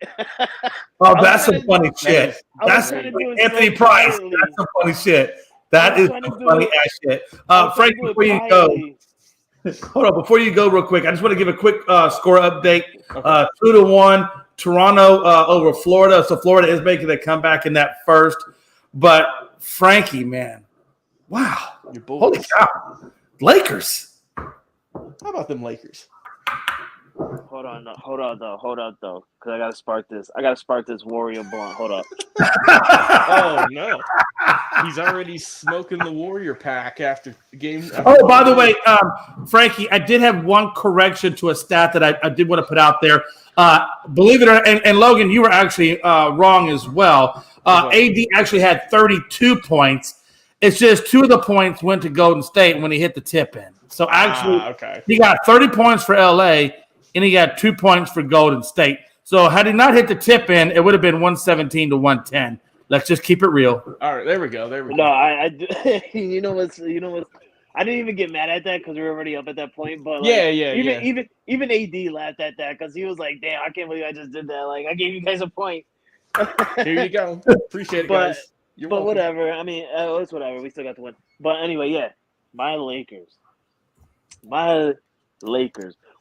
Oh, that's some funny shit. That's Anthony Price. That's some funny shit. That is some funny ass shit. Frank, before you go, hold on. Before you go, real quick, I just want to give a quick score update. 2-1. Toronto over Florida. So Florida is making a comeback in that first. But Frankie, man, wow. Holy cow. Lakers. How about them Lakers? Hold on though, because I gotta spark this Warrior blunt. Hold up. Oh no, he's already smoking the Warrior pack after the game. Oh, by the way, Frankie, I did have one correction to a stat that I did want to put out there. Believe it or not, and Logan, you were actually wrong as well. AD actually had 32 points. It's just 2 of the points went to Golden State when he hit the tip in. So actually, he got 30 points for LA, and he got 2 points for Golden State. So had he not hit the tip in, it would have been 117 to 110. Let's just keep it real. All right, there we go. No, I you know what's I didn't even get mad at that because we were already up at that point. But like, even AD laughed at that because he was like, "Damn, I can't believe I just did that. Like, I gave you guys a point." Here you go. Appreciate it, guys. But whatever. I mean, it's whatever. We still got to win. But anyway, yeah, my Lakers.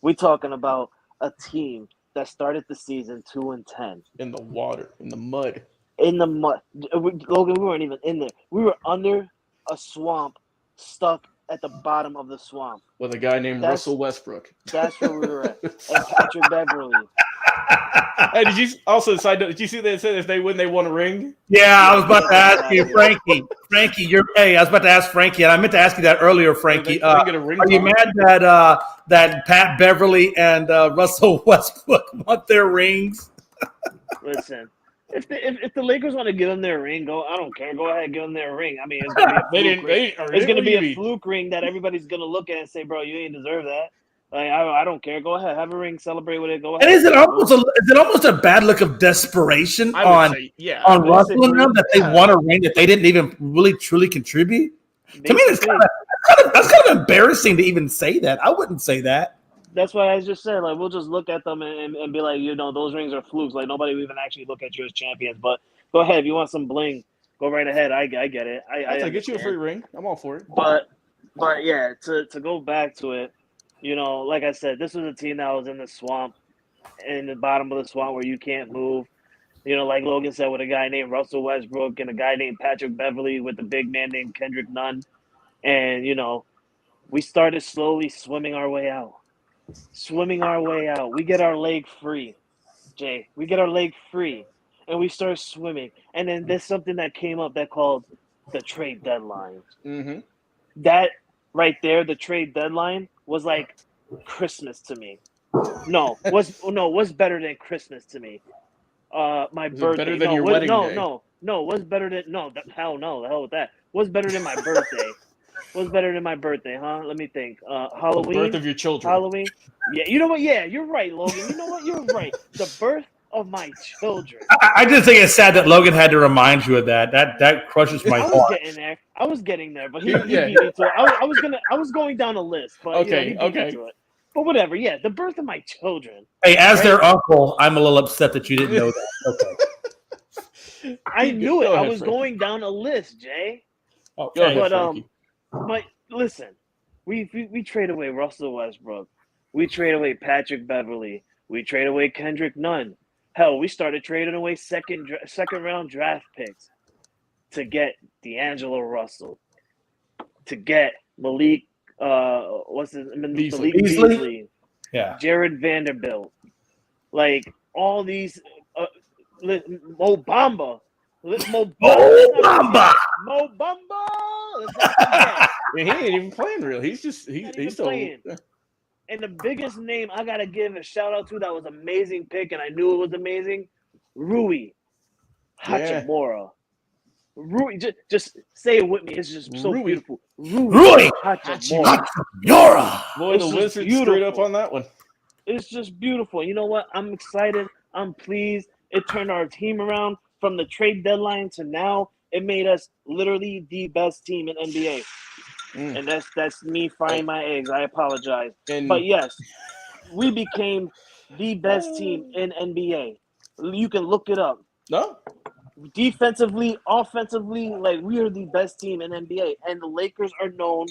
We're talking about a team that started the season 2-10. In the water, in the mud. Logan, we weren't even in there. We were under a swamp, stuck at the bottom of the swamp. With a guy named Russell Westbrook. That's where we were at. And Patrick Beverly. Hey, did you also side note? Did you see they said if they win, they won a ring? Yeah, I was about to ask you, Frankie. I was about to ask Frankie, and I meant to ask you that earlier, Frankie. Are you mad that Pat Beverly and Russell Westbrook want their rings? Listen, if the Lakers want to give them their ring, I don't care. Go ahead, give them their ring. I mean, it's gonna be a fluke ring that everybody's gonna look at and say, "Bro, you ain't deserve that." Like, I don't care. Go ahead, have a ring, celebrate with it. Go ahead. And is it almost a bad look of desperation on Russell and them that they want a ring that they didn't even really truly contribute? To me, that's kind of embarrassing to even say that. I wouldn't say that. That's why I just said, like, we'll just look at them and be like, those rings are flukes. Like, nobody will even actually look at you as champions. But go ahead, if you want some bling, go right ahead. I get it. I'll get you a free ring. I'm all for it. But yeah, to go back to it. Like I said, this was a team that was in the swamp, in the bottom of the swamp where you can't move. Like Logan said, with a guy named Russell Westbrook and a guy named Patrick Beverly with a big man named Kendrick Nunn. And, we started slowly swimming our way out. We get our leg free, Jay. We get our leg free, and we start swimming. And then there's something that came up that called the trade deadline. Mm-hmm. That right there, the trade deadline, was like Christmas to me. Was better than Christmas to me. My birthday. Better than your wedding day. No, what's better than hell no, the hell with that. What's better than my birthday? What's better than my birthday, huh? Let me think. Halloween. The birth of your children. Halloween. Yeah, you know what? Yeah, you're right, Logan. You know what? You're right. The birth of my children. I just think it's sad that Logan had to remind you of that. That crushes my I was heart. getting there. I was getting there, but he Yeah. beat me to it. I was going down a list, but Okay, he beat me to it. But whatever. Yeah, the birth of my children. Hey, as Right? their uncle, I'm a little upset that you didn't know that. Okay. I knew it. Go I ahead, was Frankie. going down a list, Jay. Go ahead, But Frankie. but listen, we trade away Russell Westbrook. We trade away Patrick Beverly. We trade away Kendrick Nunn. Hell, we started trading away second round draft picks to get D'Angelo Russell, to get Malik Beasley. Beasley, Yeah. Jared Vanderbilt, like all these Mo Bamba. Mo Bamba! Let's not forget. Yeah, he ain't even playing real. He's even still playing. And the biggest name I gotta give a shout out to that was amazing pick, and I knew it was amazing. Rui Hachimura. Rui, just say it with me. It's just so Rui. beautiful. Rui Hachimura. Hachimura. Boy, It's the just Wizards screwed up beautiful. on that one. It's just beautiful. You know what? I'm excited. I'm pleased. It turned our team around from the trade deadline to now. It made us literally the best team in NBA. And that's me frying my eggs. I apologize. But yes, we became the best team in NBA. You can look it up. No? Defensively, offensively, like we are the best team in NBA. And the Lakers are known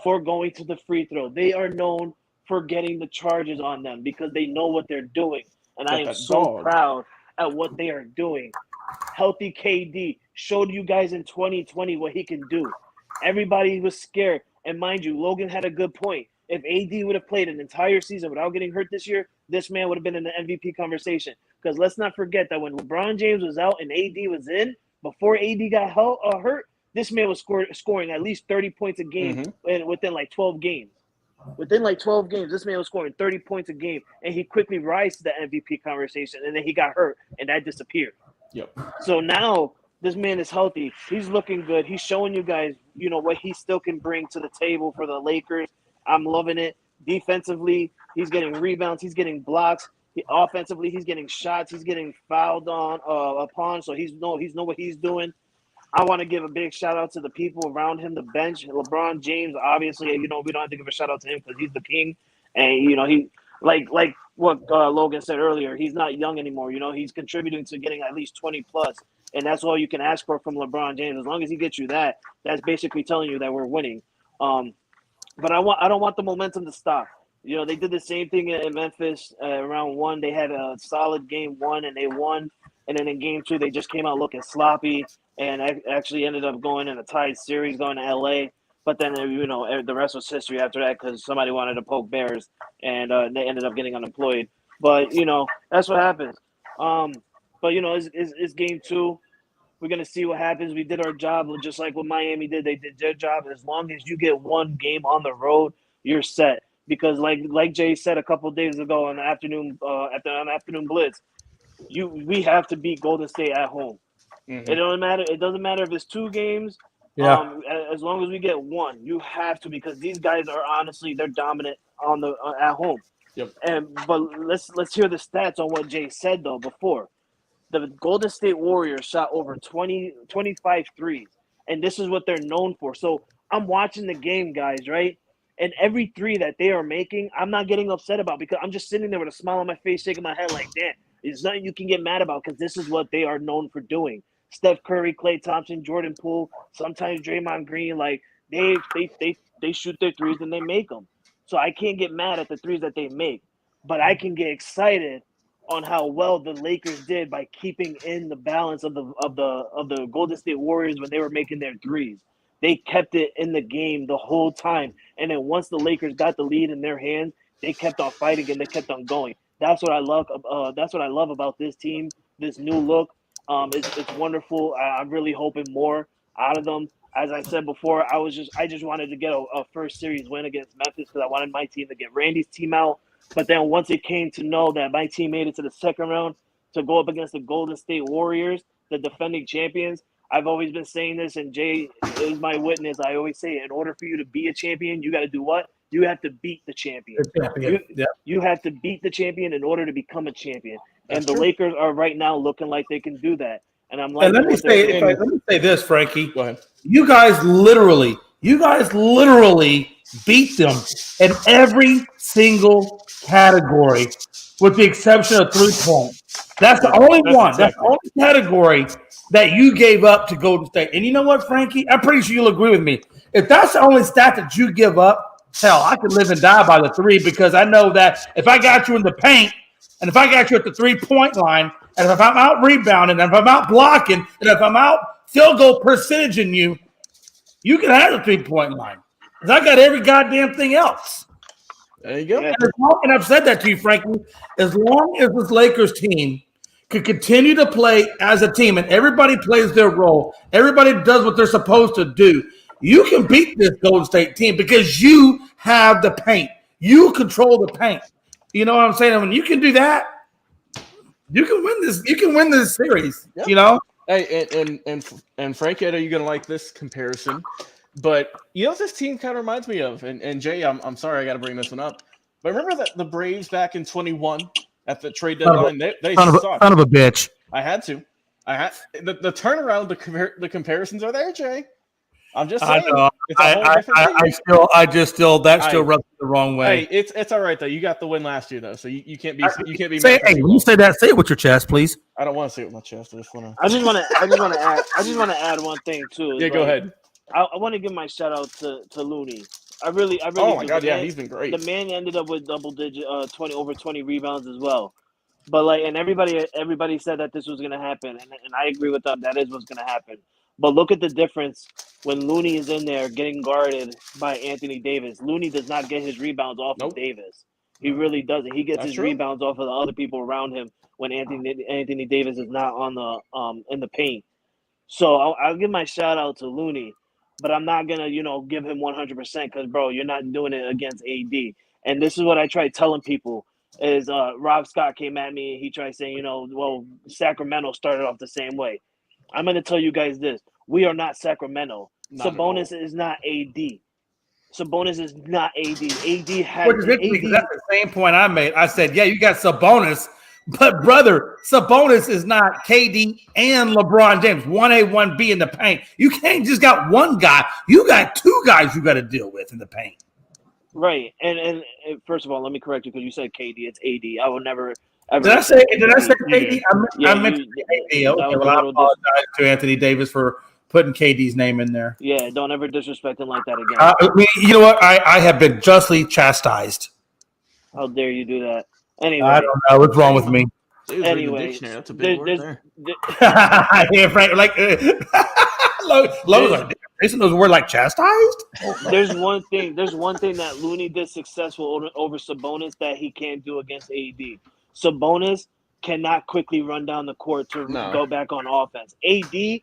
for going to the free throw. They are known for getting the charges on them because they know what they're doing. And I am so proud at what they are doing. Healthy KD showed you guys in 2020 what he can do. Everybody was scared. And mind you, Logan had a good point. If AD would have played an entire season without getting hurt this year, this man would have been in the MVP conversation. Because let's not forget that when LeBron James was out and AD was in, before AD got hurt, this man was scoring at least 30 points a game within like 12 games. Within like 12 games, this man was scoring 30 points a game, and he quickly rise to the MVP conversation, and then he got hurt, and that disappeared. Yep. So now this man is healthy. He's looking good. He's showing you guys, what he still can bring to the table for the Lakers. I'm loving it. Defensively, he's getting rebounds. He's getting blocks. Offensively, he's getting shots. He's getting fouled upon. So he's know what he's doing. I want to give a big shout out to the people around him, the bench. LeBron James, obviously, we don't have to give a shout out to him because he's the king. And he like what Logan said earlier, he's not young anymore. He's contributing to getting at least 20 plus, and that's all you can ask for from LeBron James. As long as he gets you that, that's basically telling you that we're winning. But I don't want the momentum to stop. They did the same thing in Memphis round one. They had a solid game one and they won, and then in game two they just came out looking sloppy and actually ended up going in a tied series going to LA. But then the rest was history after that because somebody wanted to poke bears and they ended up getting unemployed. But that's what happens. But it's game two. We're going to see what happens. We did our job just like what Miami did. They did their job. As long as you get one game on the road, you're set. Because like Jay said a couple of days ago on the afternoon blitz, we have to beat Golden State at home. It doesn't matter. It doesn't matter if it's 2 games. Yeah. As long as we get one, you have to, because these guys are honestly they're dominant on the at home. Yep. But let's hear the stats on what Jay said though before. The Golden State Warriors shot over 25 threes, and this is what they're known for. So I'm watching the game, guys, right? And every three that they are making, I'm not getting upset about because I'm just sitting there with a smile on my face, shaking my head like, damn, there's nothing you can get mad about because this is what they are known for doing. Steph Curry, Klay Thompson, Jordan Poole, sometimes Draymond Green, like they shoot their threes and they make them. So I can't get mad at the threes that they make, but I can get excited on how well the Lakers did by keeping in the balance of the Golden State Warriors when they were making their threes. They kept it in the game the whole time, and then once the Lakers got the lead in their hands, they kept on fighting and they kept on going. That's what I love. That's what I love about this team. This new look. It's wonderful. I'm really hoping more out of them. As I said before, I just wanted to get a first series win against Memphis because I wanted my team to get Randy's team out. But then once it came to know that my team made it to the second round to go up against the Golden State Warriors, the defending champions. I've always been saying this, and Jay is my witness. I always say, in order for you to be a champion, you got to do what? You have to beat the champion. You have to beat the champion in order to become a champion. And the Lakers are right now looking like they can do that. And I'm like, and let me say this, Frankie. Go ahead. You guys literally beat them in every single category, with the exception of 3-point. That's the only one. That's the only category that you gave up to Golden State. And you know what, Frankie? I'm pretty sure you'll agree with me. If that's the only stat that you give up, hell, I could live and die by the 3, because I know that if I got you in the paint and if I got you at the 3-point line, and if I'm out rebounding, and if I'm out blocking, and if I'm out field goal percentaging you can have the 3-point line. Because I got every goddamn thing else. There you go. And I've said that to you, Frankie. As long as this Lakers team could continue to play as a team and everybody plays their role, everybody does what they're supposed to do, you can beat this Golden State team because you have the paint. You control the paint. You know what I'm saying? And when you can do that, you can win this. You can win this series. Yep. You know. Hey, and Frankie, I know you're gonna like this comparison, but you know what this team kind of reminds me of. And Jay, I'm sorry, I got to bring this one up. But remember that the Braves back in 21 at the trade deadline, they sucked. Son of a bitch. I had to. The turnaround. The comparisons are there, Jay. I'm just saying. It's a whole different thing. That still rubs the wrong way. Hey, it's all right though. You got the win last year though, so you can't be Say, hey, when you say that, say it with your chest, please. I don't want to say it with my chest. I just want to add one thing too. Yeah, go ahead. I want to give my shout out to Looney. I really. Oh my God, yeah, he's been great. The man ended up with double digit, 20 rebounds as well. But like, and everybody said that this was going to happen, and I agree with them. That is what's going to happen. But look at the difference when Looney is in there getting guarded by Anthony Davis. Looney does not get his rebounds off of Davis. He really doesn't. He gets rebounds off of the other people around him when Anthony Davis is not on the in the paint. So I'll give my shout out to Looney, but I'm not gonna give him 100% because bro, you're not doing it against AD. And this is what I try telling people is Rob Scott came at me and he tried saying well, Sacramento started off the same way. I'm going to tell you guys this. We are not Sacramento. Sabonis is not AD. Sabonis is not AD. AD has AD. That's the same point I made. I said, yeah, you got Sabonis, but brother, Sabonis is not KD and LeBron James. 1A, 1B in the paint. You can't just got one guy. You got two guys you got to deal with in the paint. Right. And first of all, let me correct you because you said KD. It's AD. I will never – Did I say KD? I meant KD. Okay, well, I apologize to Anthony Davis for putting KD's name in there. Yeah, don't ever disrespect him like that again. You know what? I have been justly chastised. How dare you do that? Anyway, I don't know what's wrong with me. Anyway, that's a big word there. Yeah, Frank. Like, Logan's like, Jason knows a word like chastised. There's one thing that Looney did successful over Sabonis that he can't do against AD. Sabonis cannot quickly run down the court to go back on offense. AD,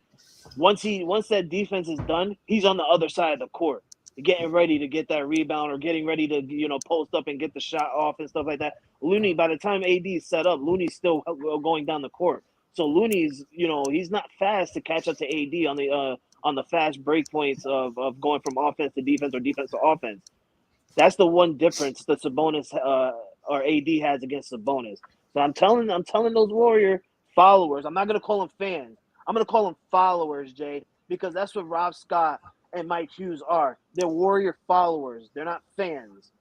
once that defense is done, he's on the other side of the court, getting ready to get that rebound or getting ready to post up and get the shot off and stuff like that. Looney, by the time AD is set up, Looney's still going down the court. So Looney's he's not fast to catch up to AD on the fast break points of going from offense to defense or defense to offense. That's the one difference that Sabonis or AD has against Sabonis. So I'm telling those Warrior followers, I'm not going to call them fans. I'm going to call them followers, Jay, because that's what Rob Scott and Mike Hughes are. They're Warrior followers. They're not fans.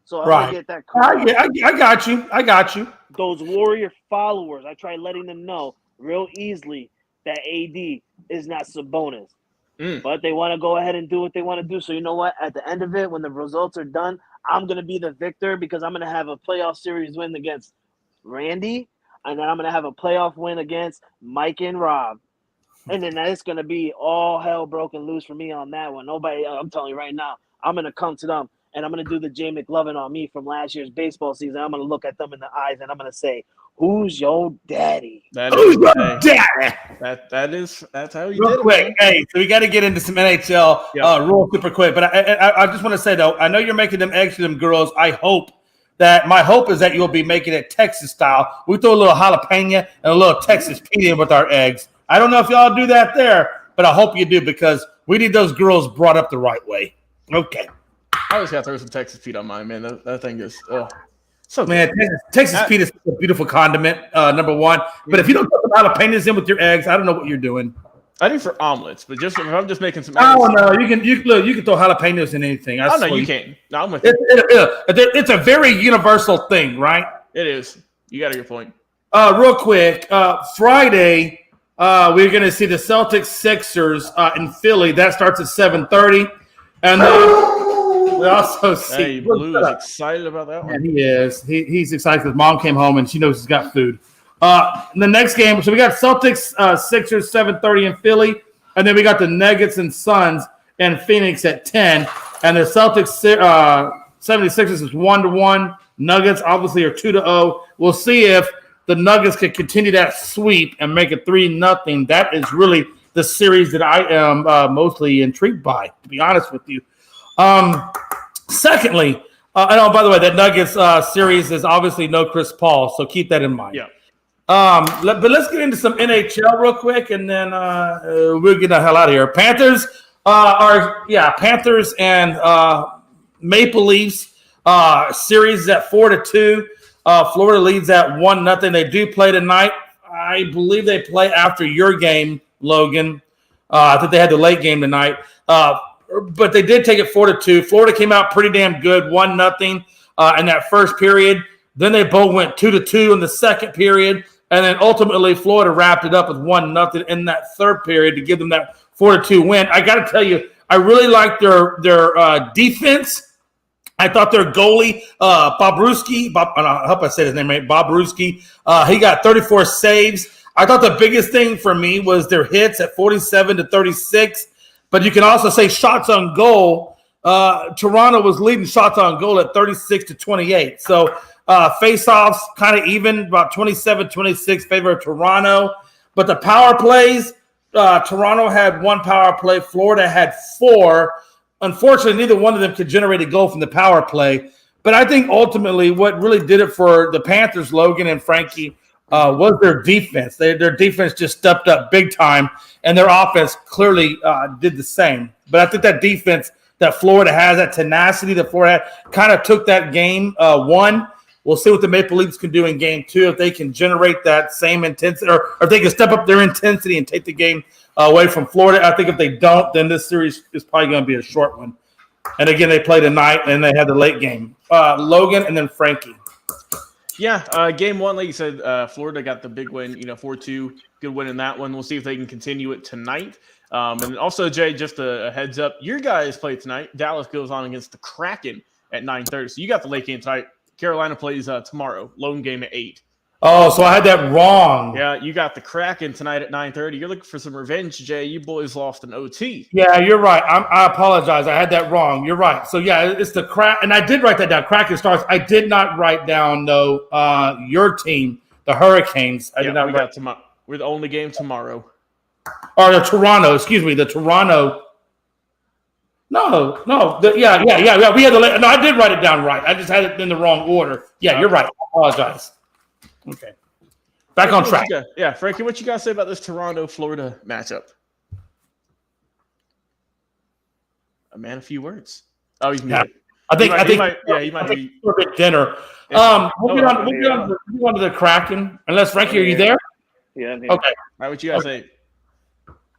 So I want to get that correct. I got you. Those Warrior followers, I try letting them know real easily that AD is not Sabonis. But they want to go ahead and do what they want to do. So you know what? At the end of it, when the results are done, I'm going to be the victor because I'm going to have a playoff series win against Randy, and then I'm going to have a playoff win against Mike and Rob. And then it's going to be all hell broken loose for me on that one. I'm telling you right now, I'm going to come to them, and I'm going to do the Jay McLovin on me from last year's baseball season. I'm going to look at them in the eyes, and I'm going to say, who's your daddy? Who's your daddy? That's how you real did quick. it. Hey, so we got to get into some NHL rules super quick. But I just want to say, though, I know you're making them eggs to them girls. My hope is that you'll be making it Texas style. We throw a little jalapeno and a little Texas Pete in with our eggs. I don't know if y'all do that there, but I hope you do because we need those girls brought up the right way. Okay. I always got to throw some Texas Pete on mine, man. That thing is so good. Man, Texas Pete is a beautiful condiment, number one. But if you don't put some jalapenos in with your eggs, I don't know what you're doing. I do for omelets, but just if I'm just making some. Oh no, you can throw jalapenos in anything. No, you can't. No, I'm with you. It's a very universal thing, right? It is. You got your point. Real quick, Friday, we're going to see the Celtics Sixers in Philly. That starts at 7:30, and then we also see. Hey, Blue is excited about that one. And he is. He's excited because Mom came home and she knows he's got food. The next game, so we got Celtics Sixers 7:30 in Philly, and then we got the Nuggets and Suns in Phoenix at 10, and the Celtics 76ers is 1-1. Nuggets obviously are 2-0. We'll see if the Nuggets can continue that sweep and make it 3-0. That is really the series that I am mostly intrigued by, to be honest with you. Secondly, and by the way, that Nuggets series is obviously no Chris Paul, so keep that in mind. Yeah. But let's get into some NHL real quick, and then we'll get the hell out of here. Panthers and Maple Leafs series at 4-2. Florida leads at 1-0. They do play tonight. I believe they play after your game, Logan. I think they had the late game tonight. But they did take it 4-2. Florida came out pretty damn good, 1-0 in that first period. Then they both went 2-2 in the second period. And then ultimately Florida wrapped it up with 1-0 in that third period to give them that 4-2 win. I got to tell you, I really like their defense. I thought their goalie, Bobrovsky, I hope I said his name right, Bobrovsky, he got 34 saves. I thought the biggest thing for me was their hits at 47-36. But you can also say shots on goal. Toronto was leading shots on goal at 36-28. So face-offs kind of even, about 27-26 favor of Toronto. But the power plays, Toronto had one power play. Florida had 4. Unfortunately, neither one of them could generate a goal from the power play. But I think ultimately what really did it for the Panthers, Logan and Frankie, was their defense. Their defense just stepped up big time, and their offense clearly did the same. But I think that defense that Florida has, that tenacity that Florida had, kind of took that game one. We'll see what the Maple Leafs can do in game 2, if they can generate that same intensity, or if they can step up their intensity and take the game away from Florida. I think if they don't, then this series is probably going to be a short one. And again, they play tonight, and they had the late game. Logan and then Frankie. Yeah, game 1, like you said, Florida got the big win, 4-2. Good win in that one. We'll see if they can continue it tonight. And also, Jay, just a heads up, your guys play tonight. Dallas goes on against the Kraken at 9:30. So you got the late game tonight. Carolina plays tomorrow, lone game at 8. Oh, so I had that wrong. Yeah, you got the Kraken tonight at 9:30. You're looking for some revenge, Jay. You boys lost an OT. Yeah, you're right. I apologize. I had that wrong. You're right. So, yeah, it's the Kraken. And I did write that down. Kraken starts. I did not write down, though, your team, the Hurricanes. I did not write. Tomorrow. We're the only game tomorrow. Or the Toronto. Excuse me, the Toronto. No. Yeah. We had the. No, I did write it down right. I just had it in the wrong order. Yeah, you're right. I apologize. Okay. Back on track. Yeah, Frankie, what you got to say about this Toronto-Florida matchup? A man, a few words. Oh, he's muted. I think he might be at dinner. We'll get on to the Kraken. Unless, Frankie, are you there? Yeah, I'm here. Okay. All right, what you got to say?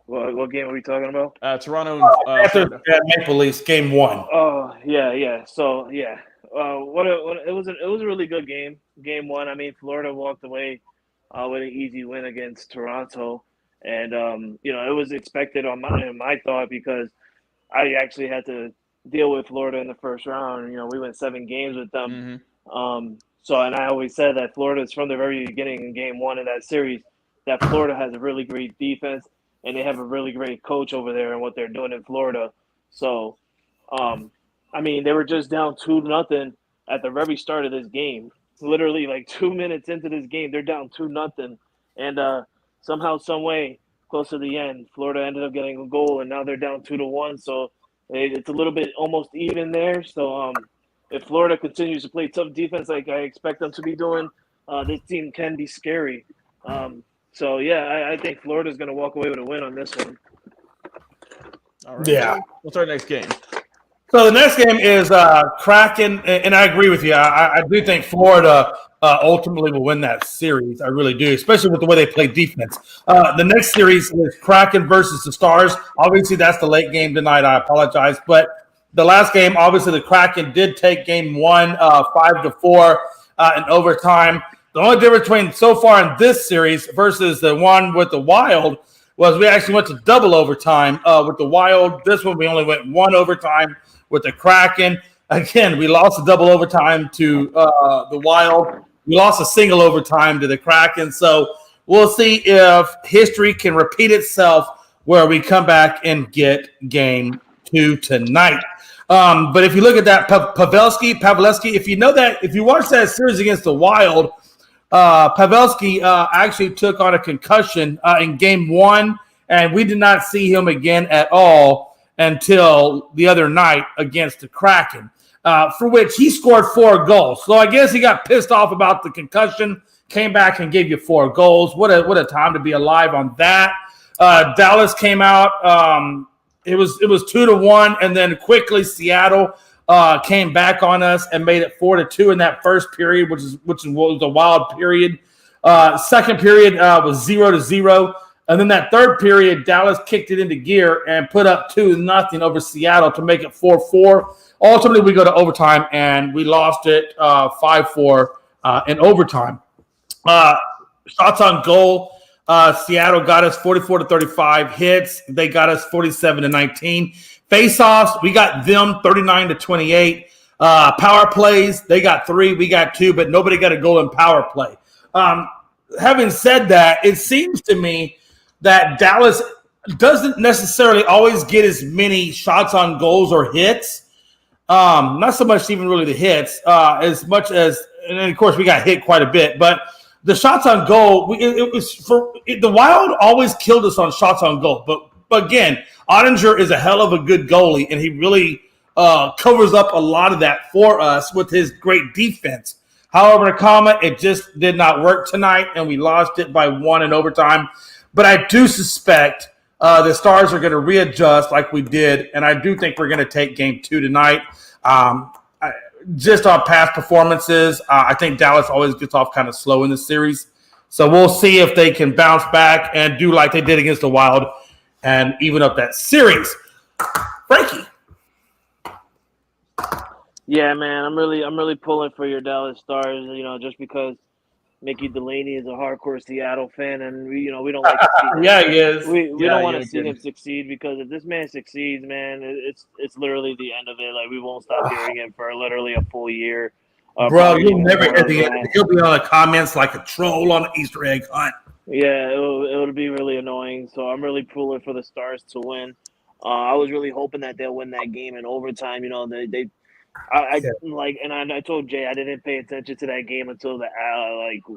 What game are we talking about? Toronto and Maple Leafs, game 1. Oh, yeah. So, yeah. It was a really good game. Game 1. I mean, Florida walked away with an easy win against Toronto, and it was expected on my thought, because I actually had to deal with Florida in the first round. We went 7 games with them. Mm-hmm. And I always said that Florida's from the very beginning in game 1 of that series, that Florida has a really great defense, and they have a really great coach over there and what they're doing in Florida. So, I mean, they were just down 2-0 at the very start of this game. Literally, like 2 minutes into this game, they're down 2-0. And somehow, some way, close to the end, Florida ended up getting a goal, and now they're down 2-1. So it's a little bit almost even there. So if Florida continues to play tough defense like I expect them to be doing, this team can be scary. So yeah, I think Florida's going to walk away with a win on this one. All right. Yeah. What's our next game? So the next game is Kraken, and I agree with you. I do think Florida ultimately will win that series. I really do, especially with the way they play defense. The next series is Kraken versus the Stars. Obviously, that's the late game tonight. I apologize, but the last game, obviously, the Kraken did take game one 5-4 in overtime. The only difference between so far in this series versus the one with the Wild was we actually went to double overtime with the Wild. This one we only went one overtime with the Kraken. Again, we lost a double overtime to the Wild. We lost a single overtime to the Kraken. So we'll see if history can repeat itself where we come back and get game 2 tonight. But if you look at that, Pavelski, if you know that, if you watch that series against the Wild, Pavelski actually took on a concussion in game 1, and we did not see him again at all until the other night against the Kraken, for which he scored 4 goals. So I guess he got pissed off about the concussion, came back and gave you 4 goals. What a time to be alive on that. Dallas came out. It was 2-1, and then quickly Seattle came back on us and made it 4-2 in that first period, which was a wild period. Second period was 0-0. And then that third period, Dallas kicked it into gear and put up 2-0 over Seattle to make it 4-4. Ultimately, we go to overtime, and we lost it 5-4 in overtime. Shots on goal, Seattle got us 44-35 hits. They got us 47-19. Face-offs, we got them 39-28. Power plays, they got 3, we got 2, but nobody got a goal in power play. Having said that, it seems to me that Dallas doesn't necessarily always get as many shots on goals or hits. Not so much even really the hits, as much as, and then of course we got hit quite a bit, but the shots on goal, the Wild always killed us on shots on goal. But again, Ottinger is a hell of a good goalie, and he really covers up a lot of that for us with his great defense. However, the Comet, it just did not work tonight, and we lost it by 1 in overtime. But I do suspect the Stars are going to readjust like we did, and I do think we're going to take game 2 tonight. Just on past performances, I think Dallas always gets off kind of slow in the series. So we'll see if they can bounce back and do like they did against the Wild and even up that series. Frankie. Yeah, man, I'm really pulling for your Dallas Stars, just because Mickey Delaney is a hardcore Seattle fan, and we don't like to see him. Yeah, he is. We don't want to see him succeed, because if this man succeeds, man, it's literally the end of it. Like, we won't stop hearing him for literally a full year. Bro, you'll never hear the end. He'll be on the comments like a troll on an Easter egg hunt. Yeah, it'll be really annoying. So I'm really pulling for the Stars to win. I was really hoping that they'll win that game in overtime. I told Jay I didn't pay attention to that game until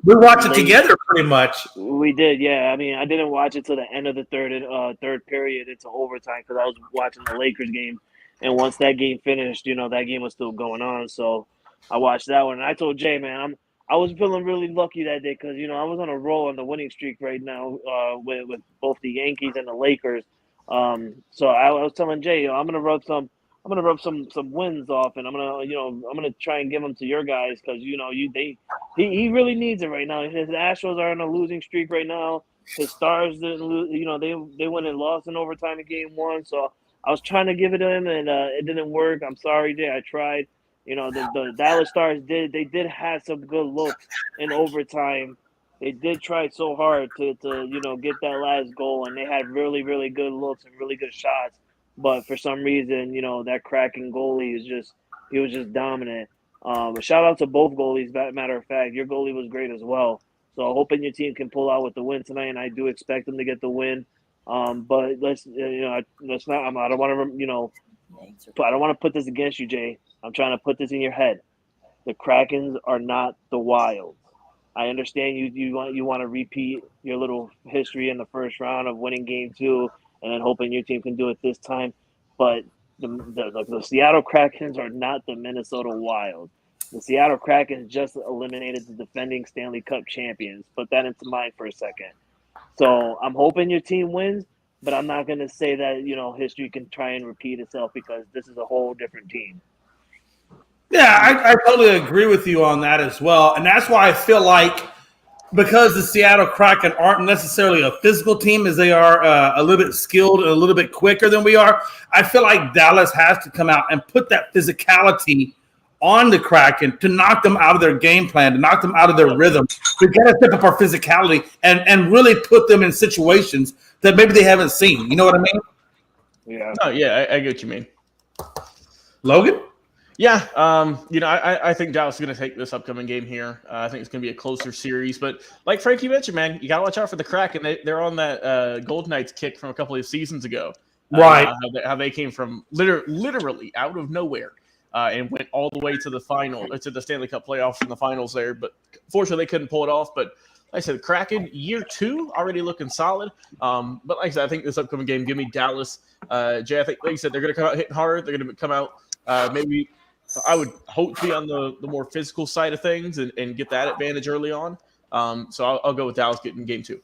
we watched it together pretty much. We did, yeah. I mean, I didn't watch it till the end of the third period into overtime, because I was watching the Lakers game, and once that game finished, that game was still going on. So I watched that one, and I told Jay, man, I was feeling really lucky that day, because I was on a roll on the winning streak right now with both the Yankees and the Lakers. So I was telling Jay, I'm gonna rub some wins off, and I'm gonna try and give them to your guys, because he really needs it right now. His Astros are on a losing streak right now. His Stars didn't lose. They went and lost in overtime in game 1. So I was trying to give it to him, and it didn't work. I'm sorry, Jay. I tried. The Dallas Stars did have some good looks in overtime. They did try so hard to get that last goal, and they had really, really good looks and really good shots. But for some reason, that Kraken goalie he was just dominant. But shout out to both goalies. Matter of fact, your goalie was great as well. So hoping your team can pull out with the win tonight, and I do expect them to get the win. But let's not. I don't want to I don't want to put this against you, Jay. I'm trying to put this in your head. The Krakens are not the Wild. I understand you want to repeat your little history in the first round of winning game 2. And then hoping your team can do it this time. But the Seattle Krakens are not the Minnesota Wild. The Seattle Krakens just eliminated the defending Stanley Cup champions. Put that into mind for a second. So I'm hoping your team wins, but I'm not going to say that, history can try and repeat itself because this is a whole different team. Yeah, I totally agree with you on that as well. And that's why I feel like because the Seattle Kraken aren't necessarily a physical team as they are a little bit skilled and a little bit quicker than we are, I feel like Dallas has to come out and put that physicality on the Kraken to knock them out of their game plan, to knock them out of their rhythm. We've got to step up our physicality and really put them in situations that maybe they haven't seen. You know what I mean? Yeah. Oh, yeah, I get what you mean. Logan? Yeah, I think Dallas is going to take this upcoming game here. I think it's going to be a closer series. But like Frankie mentioned, man, you got to watch out for the Kraken. They're on that Golden Knights kick from a couple of seasons ago. Right. How they came from literally out of nowhere and went all the way to the final, to the Stanley Cup playoffs and the finals there. But fortunately, they couldn't pull it off. But like I said, Kraken, year 2, already looking solid. But like I said, I think this upcoming game, give me Dallas. Jay, I think, like you said, they're going to come out hitting hard. They're going to come out maybe – I would hope to be on the more physical side of things and get that advantage early on. So I'll go with Dallas getting game 2.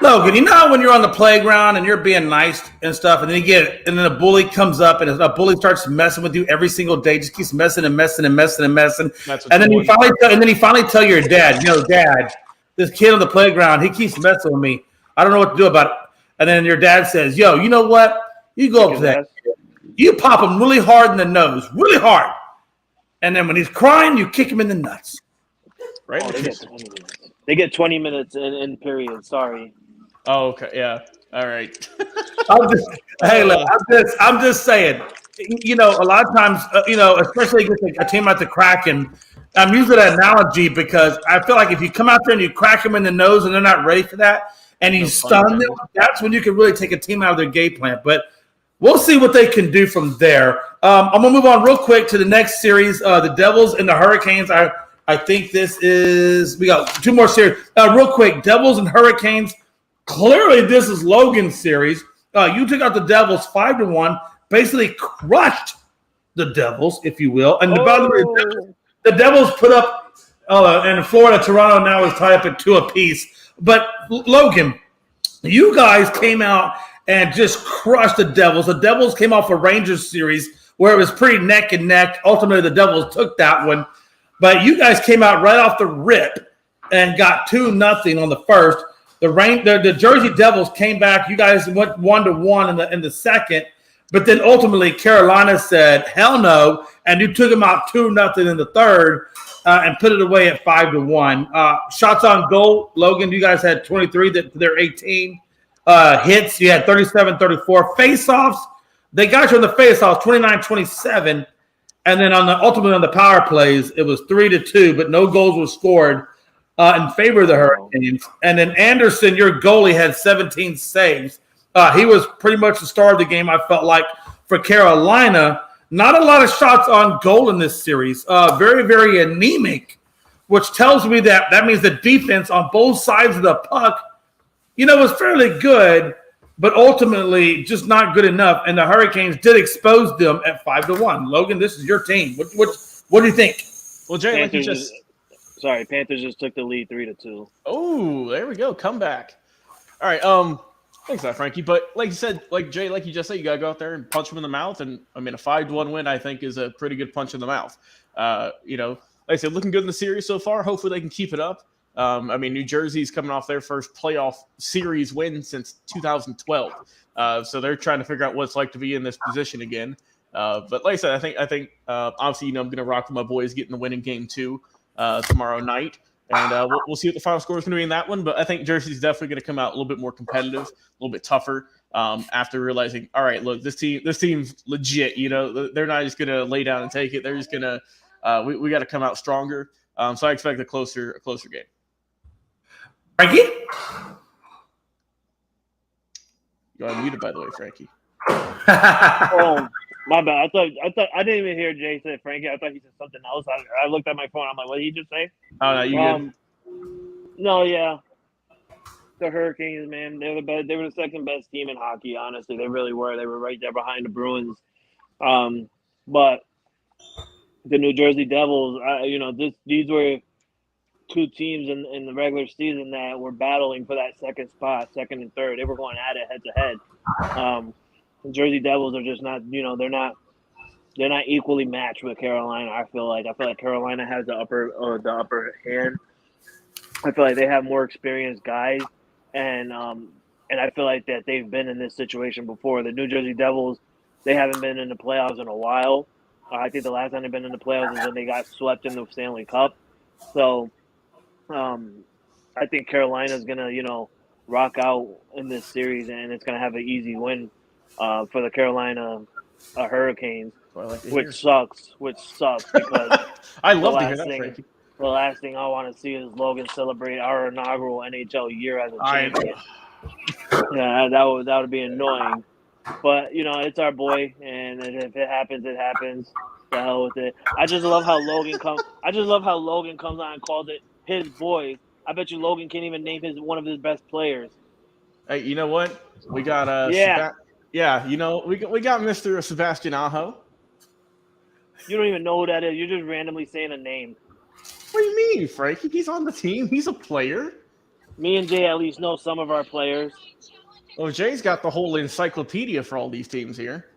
Logan, you know how when you're on the playground and you're being nice and stuff, and then a bully comes up and a bully starts messing with you every single day, just keeps messing and messing and messing and messing. And then you finally tell your dad, Dad, this kid on the playground, he keeps messing with me. I don't know what to do about it. And then your dad says, yo, you know what? You go up to that kid. You pop him really hard in the nose, really hard. And then when he's crying, you kick him in the nuts. Right? They get 20 minutes in period. Sorry. Oh, okay. Yeah. All right. I'm just saying, a lot of times, especially against a team like the Kraken, I'm using that analogy because I feel like if you come out there and you crack them in the nose and they're not ready for that and you stun them, that's when you can really take a team out of their game plan. But we'll see what they can do from there. I'm going to move on real quick to the next series, the Devils and the Hurricanes. I think we got 2 more series. Real quick, Devils and Hurricanes. Clearly, this is Logan's series. You took out the Devils 5-1, basically crushed the Devils, if you will. And by the way, the Devils put up, and Florida, Toronto now is tied up at 2 apiece. But Logan, you guys came out and just crushed the Devils. The Devils came off a Rangers series where it was pretty neck and neck. Ultimately, the Devils took that one. But you guys came out right off the rip and got 2-0 on the first. The Jersey Devils came back. You guys went 1-1 in the second. But then ultimately, Carolina said, hell no. And you took them out 2-0 in the third and put it away at 5-1. Shots on goal, Logan, you guys had 23 to their 18. Hits, you had 37-34. Face-offs, they got you on the face-offs, 29-27. And then ultimately on the power plays, it was 3-2, but no goals were scored in favor of the Hurricanes. And then Anderson, your goalie, had 17 saves. He was pretty much the star of the game, I felt like, for Carolina. Not a lot of shots on goal in this series. Very, very anemic, which tells me that means the defense on both sides of the puck was fairly good, but ultimately just not good enough. And the Hurricanes did expose them at 5-1. Logan, this is your team. What do you think? Well, Jay, Panthers just took the lead 3-2. Oh, there we go. Comeback. All right. Thanks, Frankie. But like you said, like Jay, like you just said, you got to go out there and punch them in the mouth. And I mean, a 5-1 win, I think, is a pretty good punch in the mouth. Like I said, looking good in the series so far. Hopefully they can keep it up. New Jersey's coming off their first playoff series win since 2012. So they're trying to figure out what it's like to be in this position again. But like I said, I think obviously, I'm going to rock with my boys getting the win in game 2 tomorrow night. And we'll see what the final score is going to be in that one. But I think Jersey's definitely going to come out a little bit more competitive, a little bit tougher after realizing, all right, look, this team's legit. They're not just going to lay down and take it. They're just going to we got to come out stronger. So I expect a closer game. Frankie? You're unmuted, by the way, Frankie. Oh, my bad. I thought I didn't even hear Jay say Frankie. I thought he said something else. I looked at my phone. I'm like, what did he just say? Oh no, you good? No, yeah. The Hurricanes, man, they were the second best team in hockey. Honestly, they really were. They were right there behind the Bruins. But the New Jersey Devils, these were two teams in the regular season that were battling for that second spot, second and third. They were going at it head to head. The Jersey Devils are just not, they're not equally matched with Carolina. I feel like Carolina has the upper hand. I feel like they have more experienced guys, and I feel like that they've been in this situation before. The New Jersey Devils, they haven't been in the playoffs in a while. I think the last time they've been in the playoffs is when they got swept in the Stanley Cup. So, I think Carolina's gonna, rock out in this series, and it's gonna have an easy win for the Carolina Hurricanes, which sucks because I love to hear that, Frankie. the last thing I want to see is Logan celebrate our inaugural NHL year as a champion. Yeah, that would be annoying. But it's our boy, and if it happens, it happens. The hell with it. I just love how Logan comes on and calls it his boy. I bet you Logan can't even name one of his best players. Hey, you know what? We got we got Mr. Sebastian Aho. You don't even know who that is. You're just randomly saying a name. What do you mean, Frankie? He's on the team. He's a player. Me and Jay at least know some of our players. Well, Jay's got the whole encyclopedia for all these teams here.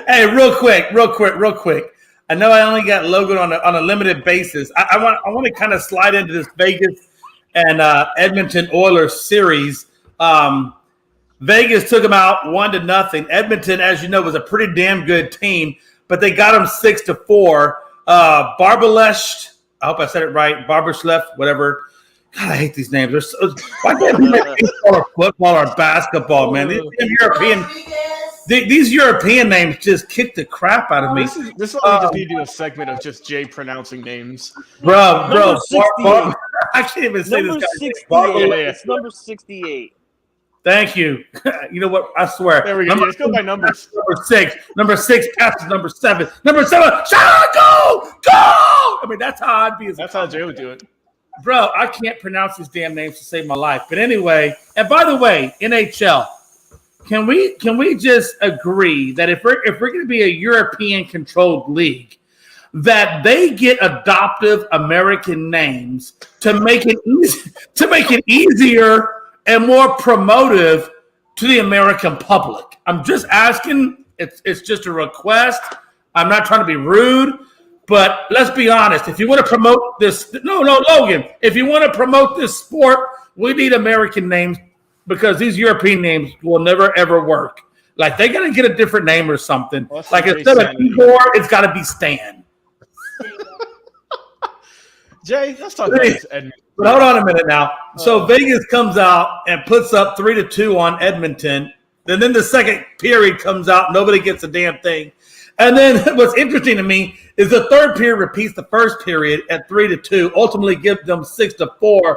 Hey, real quick. I know I only got Logan on a limited basis. I want to kind of slide into this Vegas and Edmonton Oilers series. Vegas took them out 1-0. Edmonton, as you know, was a pretty damn good team, but they got them 6-4. Barbalesh, I hope I said it right. Barberschleff, whatever. God, I hate these names. Why can't we make football or basketball, man? These European names just kick the crap out of me. This is why we just need to do a segment of just Jay pronouncing names. Bro. I can't even say this guy's name. It's number 68. Thank you. You know what? I swear. There we go. Let's go by numbers. Number six passes number 7. Number 7, shot, go! I mean, that's how I'd be. That's how Jay would do it. Bro, I can't pronounce these damn names to save my life. But anyway, and by the way, NHL, can we just agree that if we're going to be a European-controlled league, that they get adoptive American names to make it easier and more promotive to the American public? I'm just asking. It's just a request. I'm not trying to be rude, but let's be honest. If you want to promote this, Logan, if you want to promote this sport, we need American names because these European names will never, ever work. Like, they're going to get a different name or something. Well, like, instead of Igor, it's got to be Stan. Jay, let's talk about this Edmonton. But hold on a minute now. So Vegas comes out and puts up 3-2 on Edmonton. And then the second period comes out. Nobody gets a damn thing. And then what's interesting to me is the third period repeats the first period at 3-2, ultimately give them 6-4.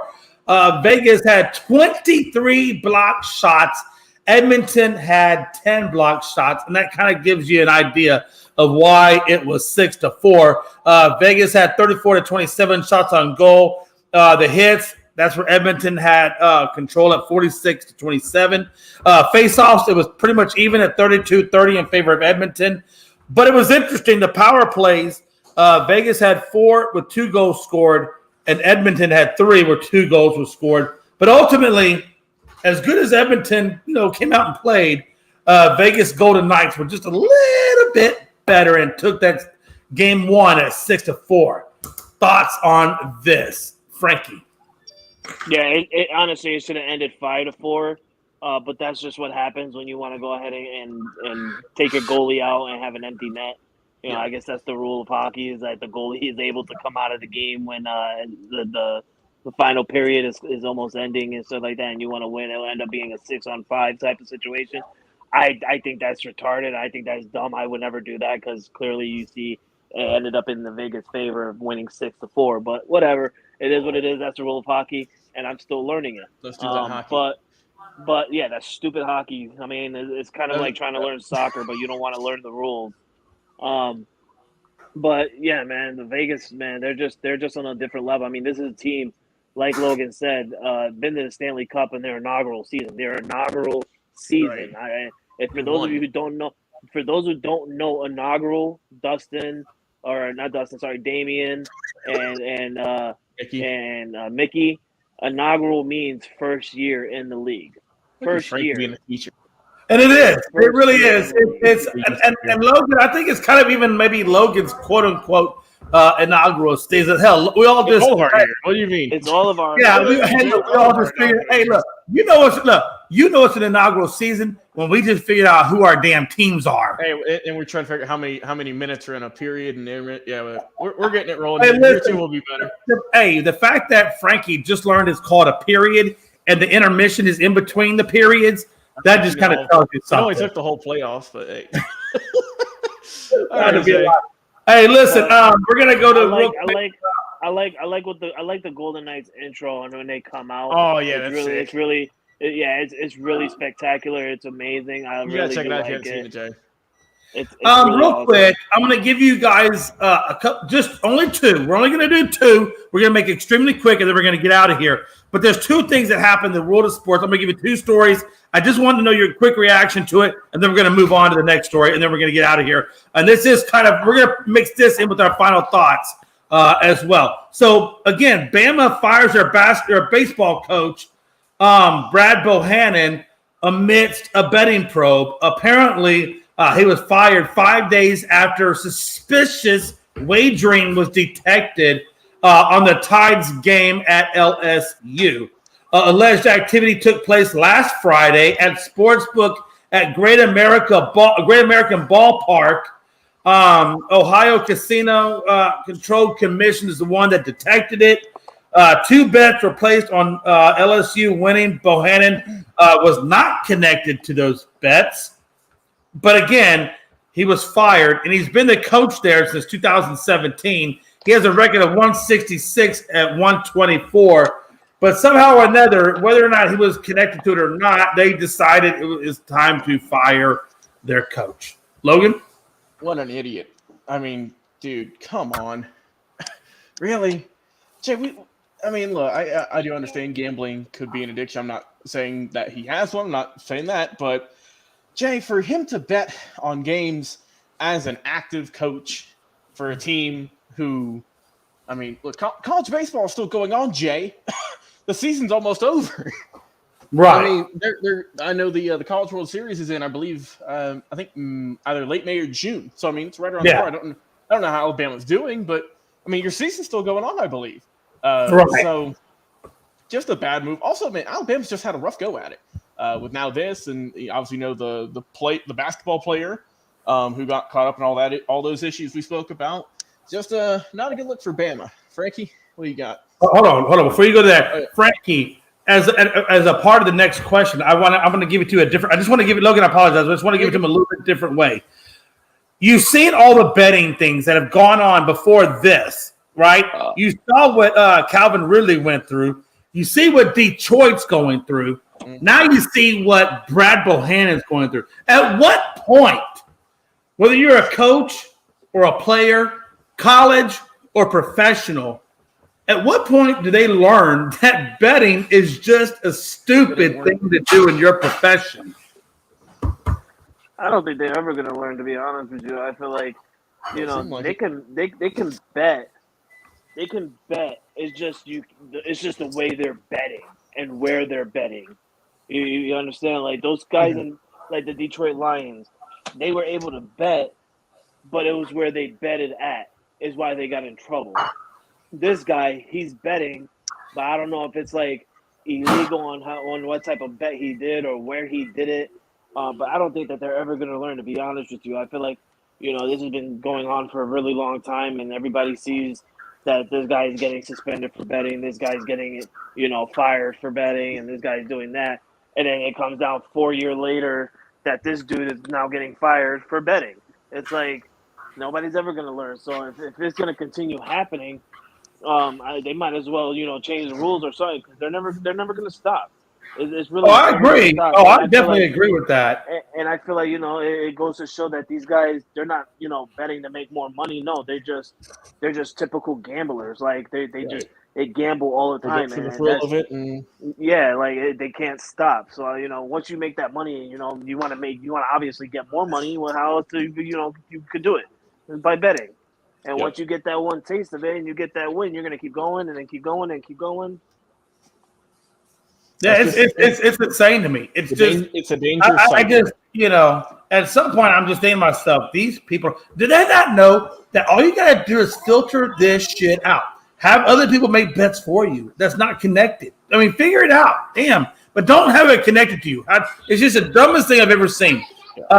Vegas had 23 block shots. Edmonton had 10 block shots, and that kind of gives you an idea of why it was 6-4. Vegas had 34-27 shots on goal. The hits, that's where Edmonton had control at 46-27. Face-offs, it was pretty much even at 32-30 in favor of Edmonton. But it was interesting, the power plays, Vegas had 4 with 2 goals scored, and Edmonton had 3 where 2 goals were scored. But ultimately, as good as Edmonton, came out and played, Vegas Golden Knights were just a little bit better and took that game 1 at 6-4. Thoughts on this, Frankie? Yeah, it honestly, it should have ended 5-4. But that's just what happens when you want to go ahead and take your goalie out and have an empty net. I guess that's the rule of hockey, is that the goalie is able to come out of the game when the final period is almost ending and stuff like that, and you want to win. It'll end up being a 6-on-5 type of situation. I think that's retarded. I think that's dumb. I would never do that because clearly you see it ended up in the Vegas favor of winning 6-4. But whatever. It is what it is. That's the rule of hockey, and I'm still learning it. Let's do that hockey. But yeah, that's stupid hockey. I mean, it's kind of like trying to learn soccer, but you don't want to learn the rules. But yeah, man, the Vegas, man, they're just on a different level. I mean, this is a team, like Logan said, been to the Stanley Cup in their inaugural season. Right. For those of you who don't know, inaugural, Damian, and Mickey. Inaugural means first year in the league. First year. Being a teacher. And it is. It really is. It's league. and Logan, I think it's kind of even maybe Logan's quote unquote inaugural season. Hell, we all just all of our year. What do you mean? It's all of our we all just figured. Hey, look, you know it's an inaugural season when we just figured out who our damn teams are. Hey, and we're trying to figure out how many minutes are in a period, and we're getting it rolling. Hey, Year two will be better. Hey, the fact that Frankie just learned it's called a period, and the intermission is in between the periods. That just kind of tells you something. It only took the whole playoffs, but hey. Hey, listen. We're gonna go to. I like the Golden Knights intro, and when they come out. Oh yeah, it's really spectacular. It's amazing. I you really gotta check it out. like it. Jay. It's really real awesome. quick, I'm going to give you guys a couple, just only two. We're only going to do two. We're going to make it extremely quick, and then we're going to get out of here. But there's two things that happen in the world of sports. I'm going to give you two stories. I just wanted to know your quick reaction to it, and then we're going to move on to the next story, and then we're going to get out of here. And this is kind of, we're going to mix this in with our final thoughts as well. So, again, Bama fires their baseball coach, Brad Bohannon, amidst a betting probe. Apparently, he was fired 5 days after suspicious wagering was detected on the Tide's game at LSU. Alleged activity took place last Friday at Sportsbook at Great American Ballpark. Ohio Casino Control Commission is the one that detected it. Two bets were placed on LSU winning. Bohannon was not connected to those bets. But again, he was fired, and he's been the coach there since 2017. He has a record of 166 at 124. But somehow or another, whether or not he was connected to it or not, they decided it was time to fire their coach. Logan? What an idiot. I mean, dude, come on. Really? Jay, look, I do understand gambling could be an addiction. I'm not saying that he has one. I'm not saying that, but Jay, for him to bet on games as an active coach for a team who, look, college baseball is still going on, Jay. The season's almost over. Right. I know the College World Series is in, I believe, I think either late May or June. So, it's right around the corner. I don't know how Alabama's doing, but, your season's still going on, I believe. Right. So, just a bad move. Also, Alabama's just had a rough go at it. With now this, and you obviously know the basketball player who got caught up in all those issues we spoke about. Just not a good look for Bama. Frankie, what do you got? Hold on. Before you go to that, Frankie, as a part of the next question, I'm going to give it to you a different. I just want to give it. Logan, I apologize. I just want to give it to him a little bit different way. You've seen all the betting things that have gone on before this, right? You saw what Calvin Ridley went through. You see what Detroit's going through. Now you see what Brad Bohannon is going through. At what point, whether you're a coach or a player, college or professional, at what point do they learn that betting is just a stupid thing to do in your profession? I don't think they're ever going to learn, to be honest with you. I feel like, they can bet. They can bet. It's just the way they're betting and where they're betting. You understand? Like those guys in like the Detroit Lions, they were able to bet, but it was where they betted at is why they got in trouble. This guy, he's betting, but I don't know if it's like illegal on what type of bet he did or where he did it. But I don't think that they're ever going to learn, to be honest with you. I feel like, this has been going on for a really long time, and everybody sees that this guy is getting suspended for betting, this guy's getting, fired for betting, and this guy's doing that. And then it comes down 4 years later that this dude is now getting fired for betting. It's like nobody's ever going to learn. So if it's going to continue happening, they might as well, change the rules or something, because they're never going to stop. It's really. Oh, I agree. I definitely agree with that. And I feel like it goes to show that these guys, they're not betting to make more money. No, they're just typical gamblers. Like they gamble all the time, for the thrill of it, and they can't stop. So once you make that money, you want to obviously get more money. Well, how else you could do it? By betting. And once you get that one taste of it and you get that win, you're gonna keep going and then keep going and keep going. Yeah, it's insane to me. It's a dangerous cycle. I just, at some point I'm just saying to myself, these people, do they not know that all you gotta do is filter this shit out? Have other people make bets for you that's not connected. I mean, figure it out. Damn. But don't have it connected to you. It's just the dumbest thing I've ever seen.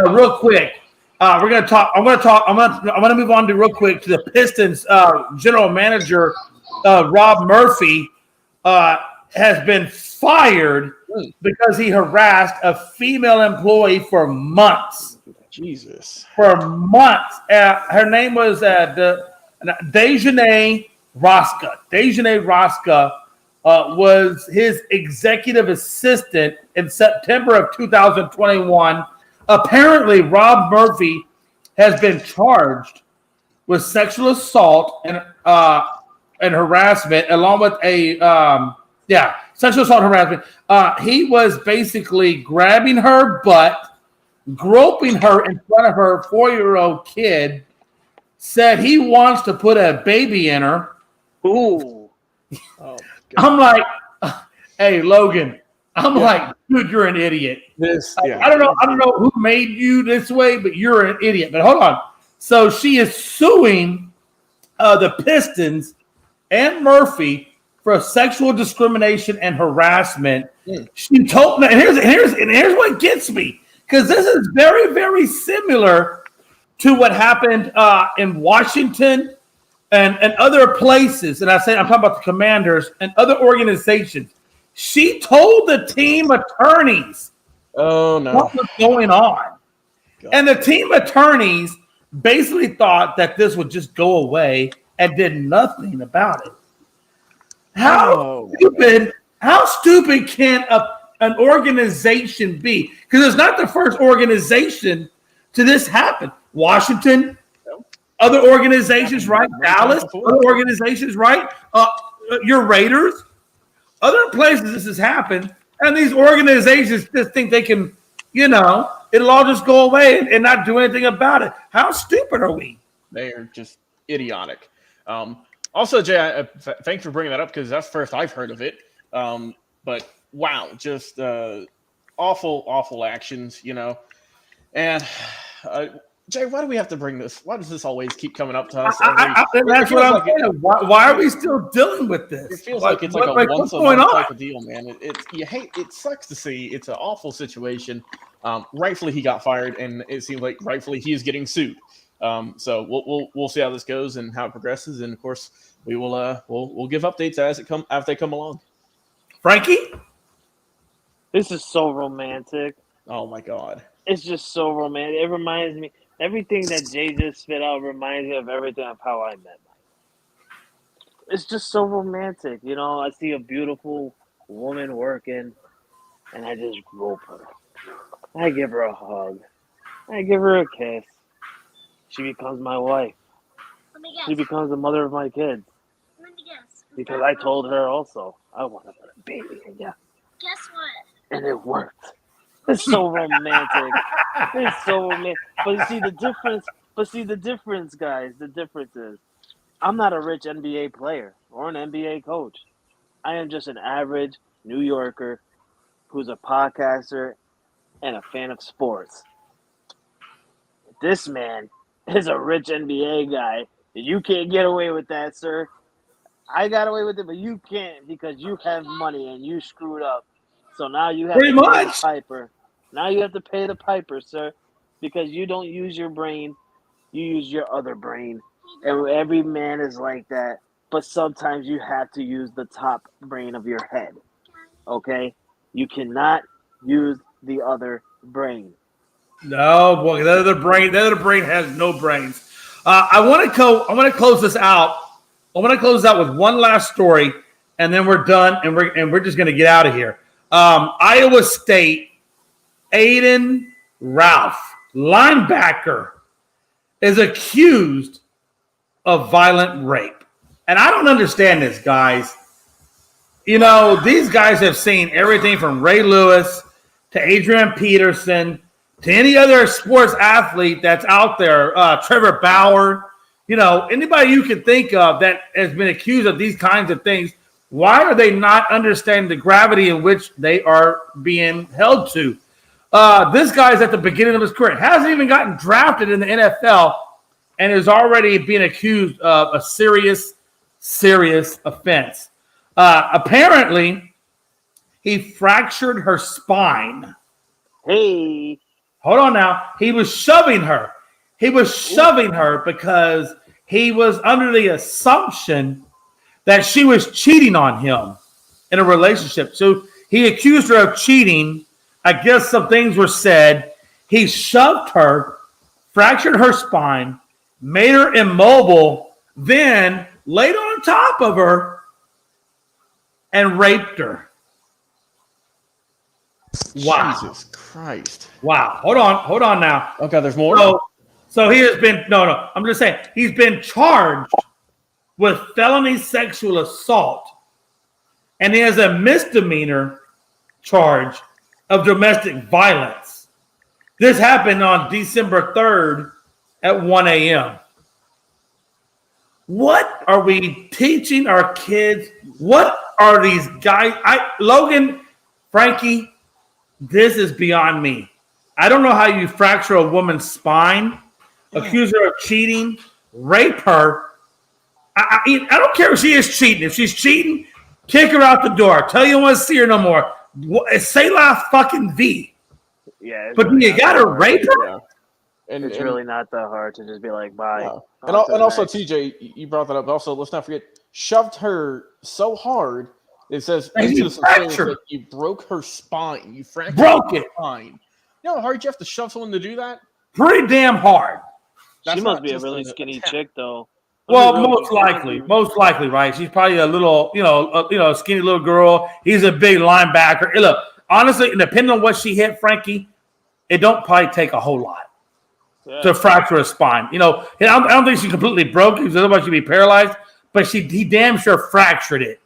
Real quick. We're gonna talk. I'm gonna move on to real quick to the Pistons general manager Rob Murphy has been fired because he harassed a female employee for months. Jesus. For months. Her name was Dejanay Rosca. Dejanay Rosca was his executive assistant in September of 2021. Apparently, Rob Murphy has been charged with sexual assault and harassment, along with sexual assault and harassment. He was basically grabbing her butt, groping her in front of her 4-year-old kid, said he wants to put a baby in her. Ooh. Oh, I'm like, hey, Logan. I'm like, dude, you're an idiot. I don't know who made you this way, but you're an idiot. But hold on. So she is suing the Pistons and Murphy for sexual discrimination and harassment. She told me, and here's what gets me, because this is very, very similar to what happened in Washington and other places. And I'm talking about the Commanders and other organizations. She told the team attorneys what was going on. And the team attorneys basically thought that this would just go away and did nothing about it. How stupid can an organization be? Because it's not the first organization to this happen. Washington, other organizations, right? Dallas, other organizations, right? Your Raiders. Other places this has happened, and these organizations just think they can, it'll all just go away and not do anything about it. How stupid are we? They are just idiotic. Also, Jay, thanks for bringing that up because that's the first I've heard of it. But wow, just awful actions, And Jay, why do we have to bring this? Why does this always keep coming up to us? That's what I'm saying. Why are we still dealing with this? It feels like it's like a once-a-month type of deal, man. It sucks to see. It's an awful situation. Rightfully, he got fired, and it seems like rightfully he is getting sued. So we'll see how this goes and how it progresses, and of course we will we'll give updates as they come along. Frankie, this is so romantic. Oh my God, it's just so romantic. It reminds me. Everything that Jay just spit out reminds me of everything of how I met Mike. It's just so romantic. I see a beautiful woman working, and I just grope her. I give her a hug. I give her a kiss. She becomes my wife. She becomes the mother of my kids. Because I told her also, I want to put a baby in you. Guess what? And it worked. It's so romantic. It's so romantic. But see the difference, guys. The difference is, I'm not a rich NBA player or an NBA coach. I am just an average New Yorker who's a podcaster and a fan of sports. This man is a rich NBA guy. You can't get away with that, sir. I got away with it, but you can't because you have money and you screwed up. So now you have to pay the piper. Now you have to pay the piper, sir, because you don't use your brain. You use your other brain. And every man is like that. But sometimes you have to use the top brain of your head. Okay? You cannot use the other brain. No, boy, the other brain has no brains. I want to close this out. I want to close out with one last story, and then we're done, and we're just going to get out of here. Iowa State, Aiden Ralph, linebacker, is accused of violent rape. And I don't understand this, guys. These guys have seen everything from Ray Lewis to Adrian Peterson to any other sports athlete that's out there. Trevor Bauer, anybody you can think of that has been accused of these kinds of things, why are they not understanding the gravity in which they are being held to? This guy's at the beginning of his career, hasn't even gotten drafted in the NFL, and is already being accused of a serious offense. Apparently, he fractured her spine. Hey. Hold on now. He was shoving her. Because he was under the assumption that she was cheating on him in a relationship. So he accused her of cheating. I guess some things were said. He shoved her, fractured her spine, made her immobile, then laid on top of her and raped her. Wow. Jesus Christ. Wow. Hold on now. Okay, there's more? So he has been, no, I'm just saying, he's been charged with felony sexual assault, and he has a misdemeanor charge of domestic violence. This happened on December 3rd at 1 a.m. What are we teaching our kids? What are these guys? Logan, Frankie, this is beyond me. I don't know how you fracture a woman's spine, accuse her of cheating, rape her. I don't care if she is cheating. If she's cheating, kick her out the door. Tell you don't want to see her no more. Say la fucking V. Yeah. But really you got to rape her? Yeah. And it's really not that hard to just be like, bye. Yeah. And also, TJ, you brought that up. Also, let's not forget, shoved her so hard, it says that you broke her spine. You fractured her spine. You know how hard you have to shove someone to do that? Pretty damn hard. She must be a really skinny chick, though. Well, most likely, right? She's probably a little, skinny little girl. He's a big linebacker. Look, honestly, depending on what she hit, Frankie, it don't probably take a whole lot to fracture a spine. I don't think she completely broke it because otherwise she'd be paralyzed. But he damn sure fractured it.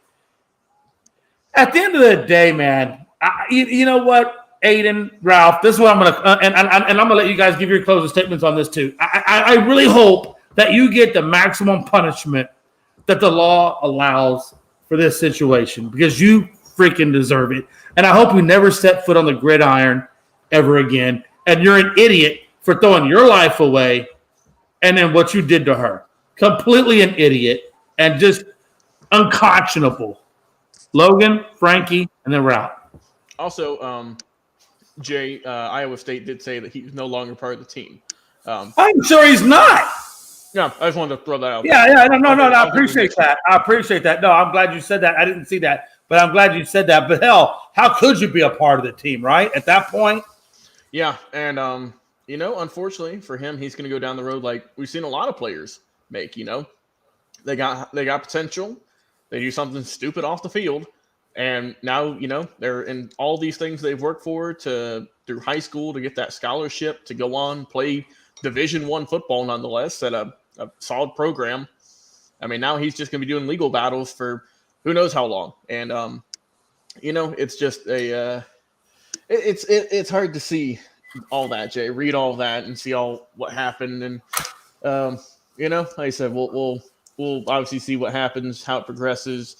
At the end of the day, man, you know what? Aiden, Ralph, this is what I'm going to, and I'm going to let you guys give your closing statements on this too. I really hope that you get the maximum punishment that the law allows for this situation because you freaking deserve it. And I hope you never set foot on the gridiron ever again. And you're an idiot for throwing your life away and then what you did to her. Completely an idiot and just unconscionable. Logan, Frankie, and then Ralph. Also, Jay, Iowa State did say that he's no longer part of the team. I'm sure he's not. Yeah, I just wanted to throw that out. No. I appreciate that. No, I'm glad you said that. I didn't see that, but I'm glad you said that. But hell, how could you be a part of the team, right? At that point. Yeah, and unfortunately for him, he's going to go down the road like we've seen a lot of players make. They got potential. They do something stupid off the field. And now, they're in all these things they've worked for through high school to get that scholarship to go on, play Division I football nonetheless at a solid program. I mean, now he's just going to be doing legal battles for who knows how long. And, it's just it's hard to see all that, Jay, read all that and see all what happened. And, like I said, we'll obviously see what happens, how it progresses.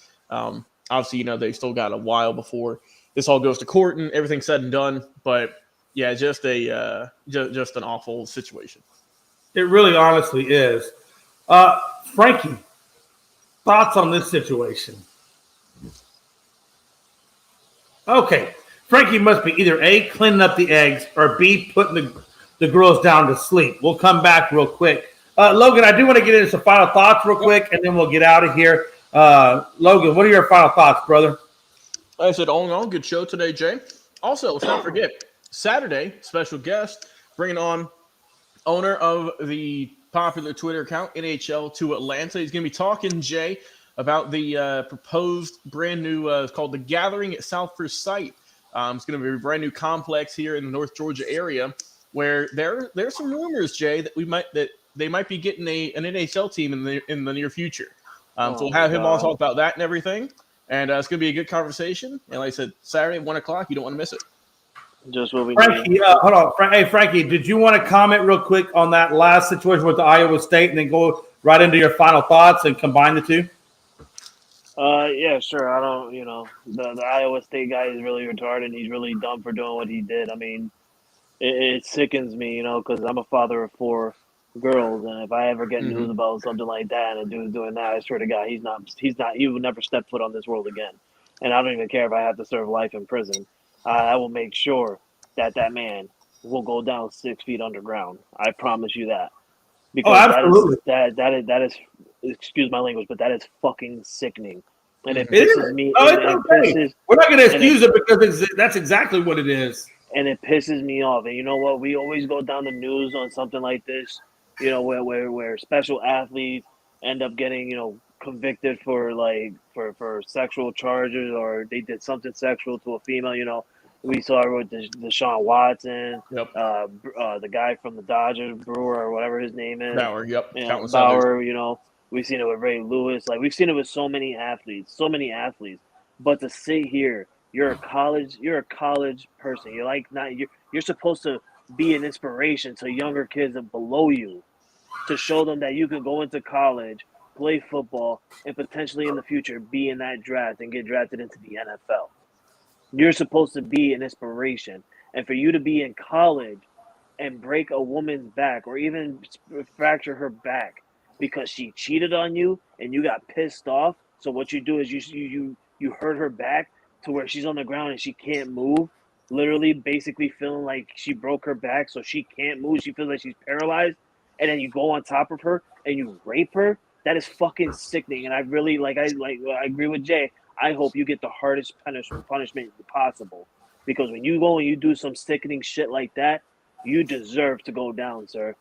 Obviously, they still got a while before this all goes to court and everything's said and done. But yeah, just just an awful situation. It really, honestly is. Frankie, thoughts on this situation? Okay, Frankie must be either A, cleaning up the eggs, or B, putting the girls down to sleep. We'll come back real quick. Logan, I do want to get into some final thoughts real quick, and then we'll get out of here. Logan, what are your final thoughts, brother? Like I said, all in all, good show today, Jay. Also, let's not forget, Saturday, special guest, bringing on owner of the popular Twitter account, NHL to Atlanta. He's going to be talking, Jay, about the proposed brand new, it's called The Gathering at South First Sight. It's going to be a brand new complex here in the North Georgia area where there's some rumors, Jay, that they might be getting an NHL team in the near future. So we'll have him on talk about that and everything. And it's going to be a good conversation. And like I said, Saturday, 1 o'clock, you don't want to miss it. Just what we Frankie, need. Hold on. Hey, Frankie, did you want to comment real quick on that last situation with the Iowa State and then go right into your final thoughts and combine the two? Yeah, sure. I don't, the Iowa State guy is really retarded. He's really dumb for doing what he did. I mean, it sickens me, because I'm a father of 4 girls, and if I ever get news about something like that and a dude's doing that, I swear to God, he will never step foot on this world again. And I don't even care if I have to serve life in prison. I will make sure that man will go down 6 feet underground. I promise you that. Because absolutely. that is, excuse my language, but that is fucking sickening. And it pisses me. We're not going to excuse it because that's exactly what it is. And it pisses me off. And you know what? We always go down the news on something like this, where special athletes end up getting, convicted for sexual charges, or they did something sexual to a female. We saw it with Deshaun Watson, the guy from the Dodgers, Brewer, or whatever his name is. Bauer, yep. Bauer, we've seen it with Ray Lewis. We've seen it with so many athletes. But to sit here, you're a college person. You're supposed to be an inspiration to younger kids below you, to show them that you can go into college, play football, and potentially in the future be in that draft and get drafted into the NFL. You're supposed to be an inspiration. And for you to be in college and break a woman's back or even fracture her back because she cheated on you and you got pissed off, so what you do is you hurt her back to where she's on the ground and she can't move, literally basically feeling like she broke her back so she can't move. She feels like she's paralyzed. And then you go on top of her and you rape her. That is fucking sickening. And I really I agree with Jay. I hope you get the hardest punishment possible, because when you go and you do some sickening shit like that, you deserve to go down, sir.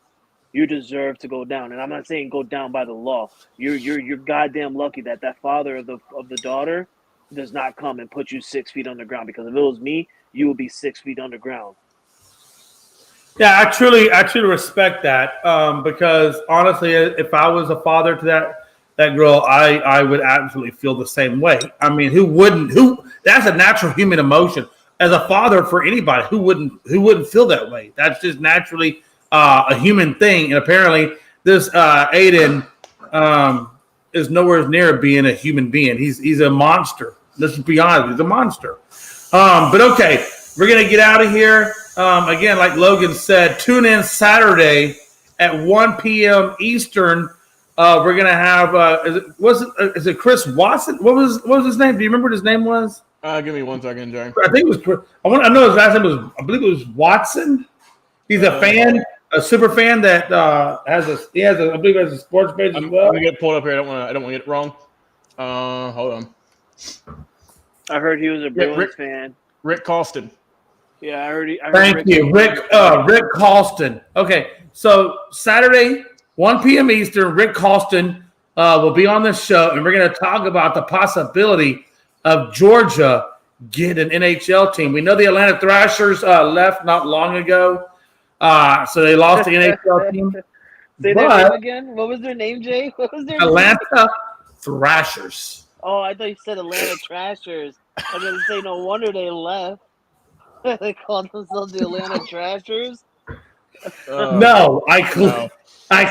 You deserve to go down. And I'm not saying go down by the law. You're goddamn lucky that father of the daughter does not come and put you 6 feet underground, because if it was me, you would be 6 feet underground. Yeah, I truly respect that, because honestly, if I was a father to that girl, I would absolutely feel the same way. I mean, who wouldn't? That's a natural human emotion. As a father for anybody, who wouldn't feel that way? That's just naturally a human thing. And apparently, this Aiden is nowhere near being a human being. He's a monster. Let's be honest, he's a monster. But okay, we're gonna get out of here. Again, like Logan said, tune in Saturday at 1 p.m. Eastern. We're gonna have is it Chris Watson? What was his name? Do you remember what his name was? Give me 1 second, Jay. I think it was Chris. I know his last name was. I believe it was Watson. He's a fan, a super fan that I believe has a sports page as well. I'm gonna get pulled up here. I don't want to get it wrong. Hold on. I heard he was a Bruins fan. Rick Colston. Yeah, I heard. Thank you, Rick Colston. Okay, so Saturday, 1 p.m. Eastern, Rick Colston will be on the show, and we're going to talk about the possibility of Georgia getting an NHL team. We know the Atlanta Thrashers left not long ago, so they lost the NHL team. Say their name again. What was their name, Jay? What was their Atlanta name? Thrashers. Oh, I thought you said Atlanta Trashers. I was going to say, no wonder they left. They called themselves the Atlanta Trashers. No, I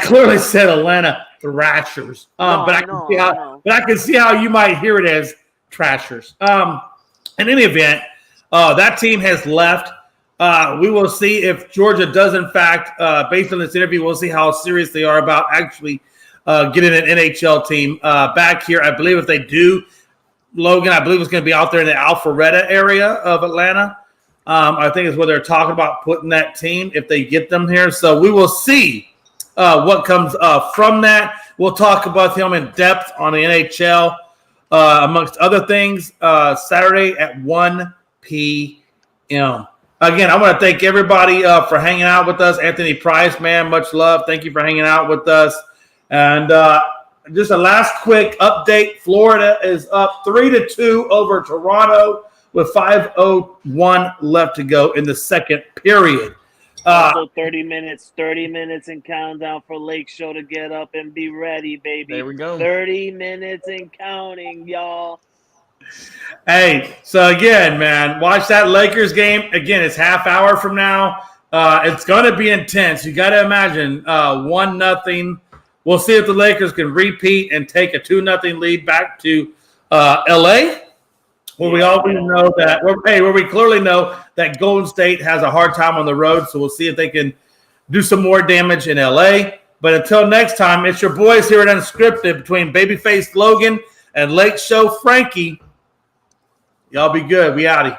clearly said Atlanta Thrashers. But I can see how you might hear it as Trashers. In any event, that team has left. We will see if Georgia does, in fact, based on this interview, we'll see how serious they are about actually getting an NHL team back here. I believe if they do, Logan, I believe it's going to be out there in the Alpharetta area of Atlanta. I think is where they're talking about putting that team if they get them here. So we will see what comes from that. We'll talk about them in depth on the NHL, amongst other things, Saturday at 1 p.m. Again, I want to thank everybody for hanging out with us. Anthony Price, man, much love. Thank you for hanging out with us. And just a last quick update. Florida is up 3-2 over Toronto with 5:01 left to go in the second period. Also 30 minutes and countdown for Lake Show to get up and be ready, baby. There we go. 30 minutes and counting, y'all. Hey, so again, man, watch that Lakers game. Again, it's half hour from now. It's going to be intense. You got to imagine 1-0 We'll see if the Lakers can repeat and take a 2-0 lead back to LA, where we already know that where we clearly know that Golden State has a hard time on the road. So we'll see if they can do some more damage in LA. But until next time, it's your boys here at Unscripted between Babyface Logan and Late Show Frankie. Y'all be good. We outie.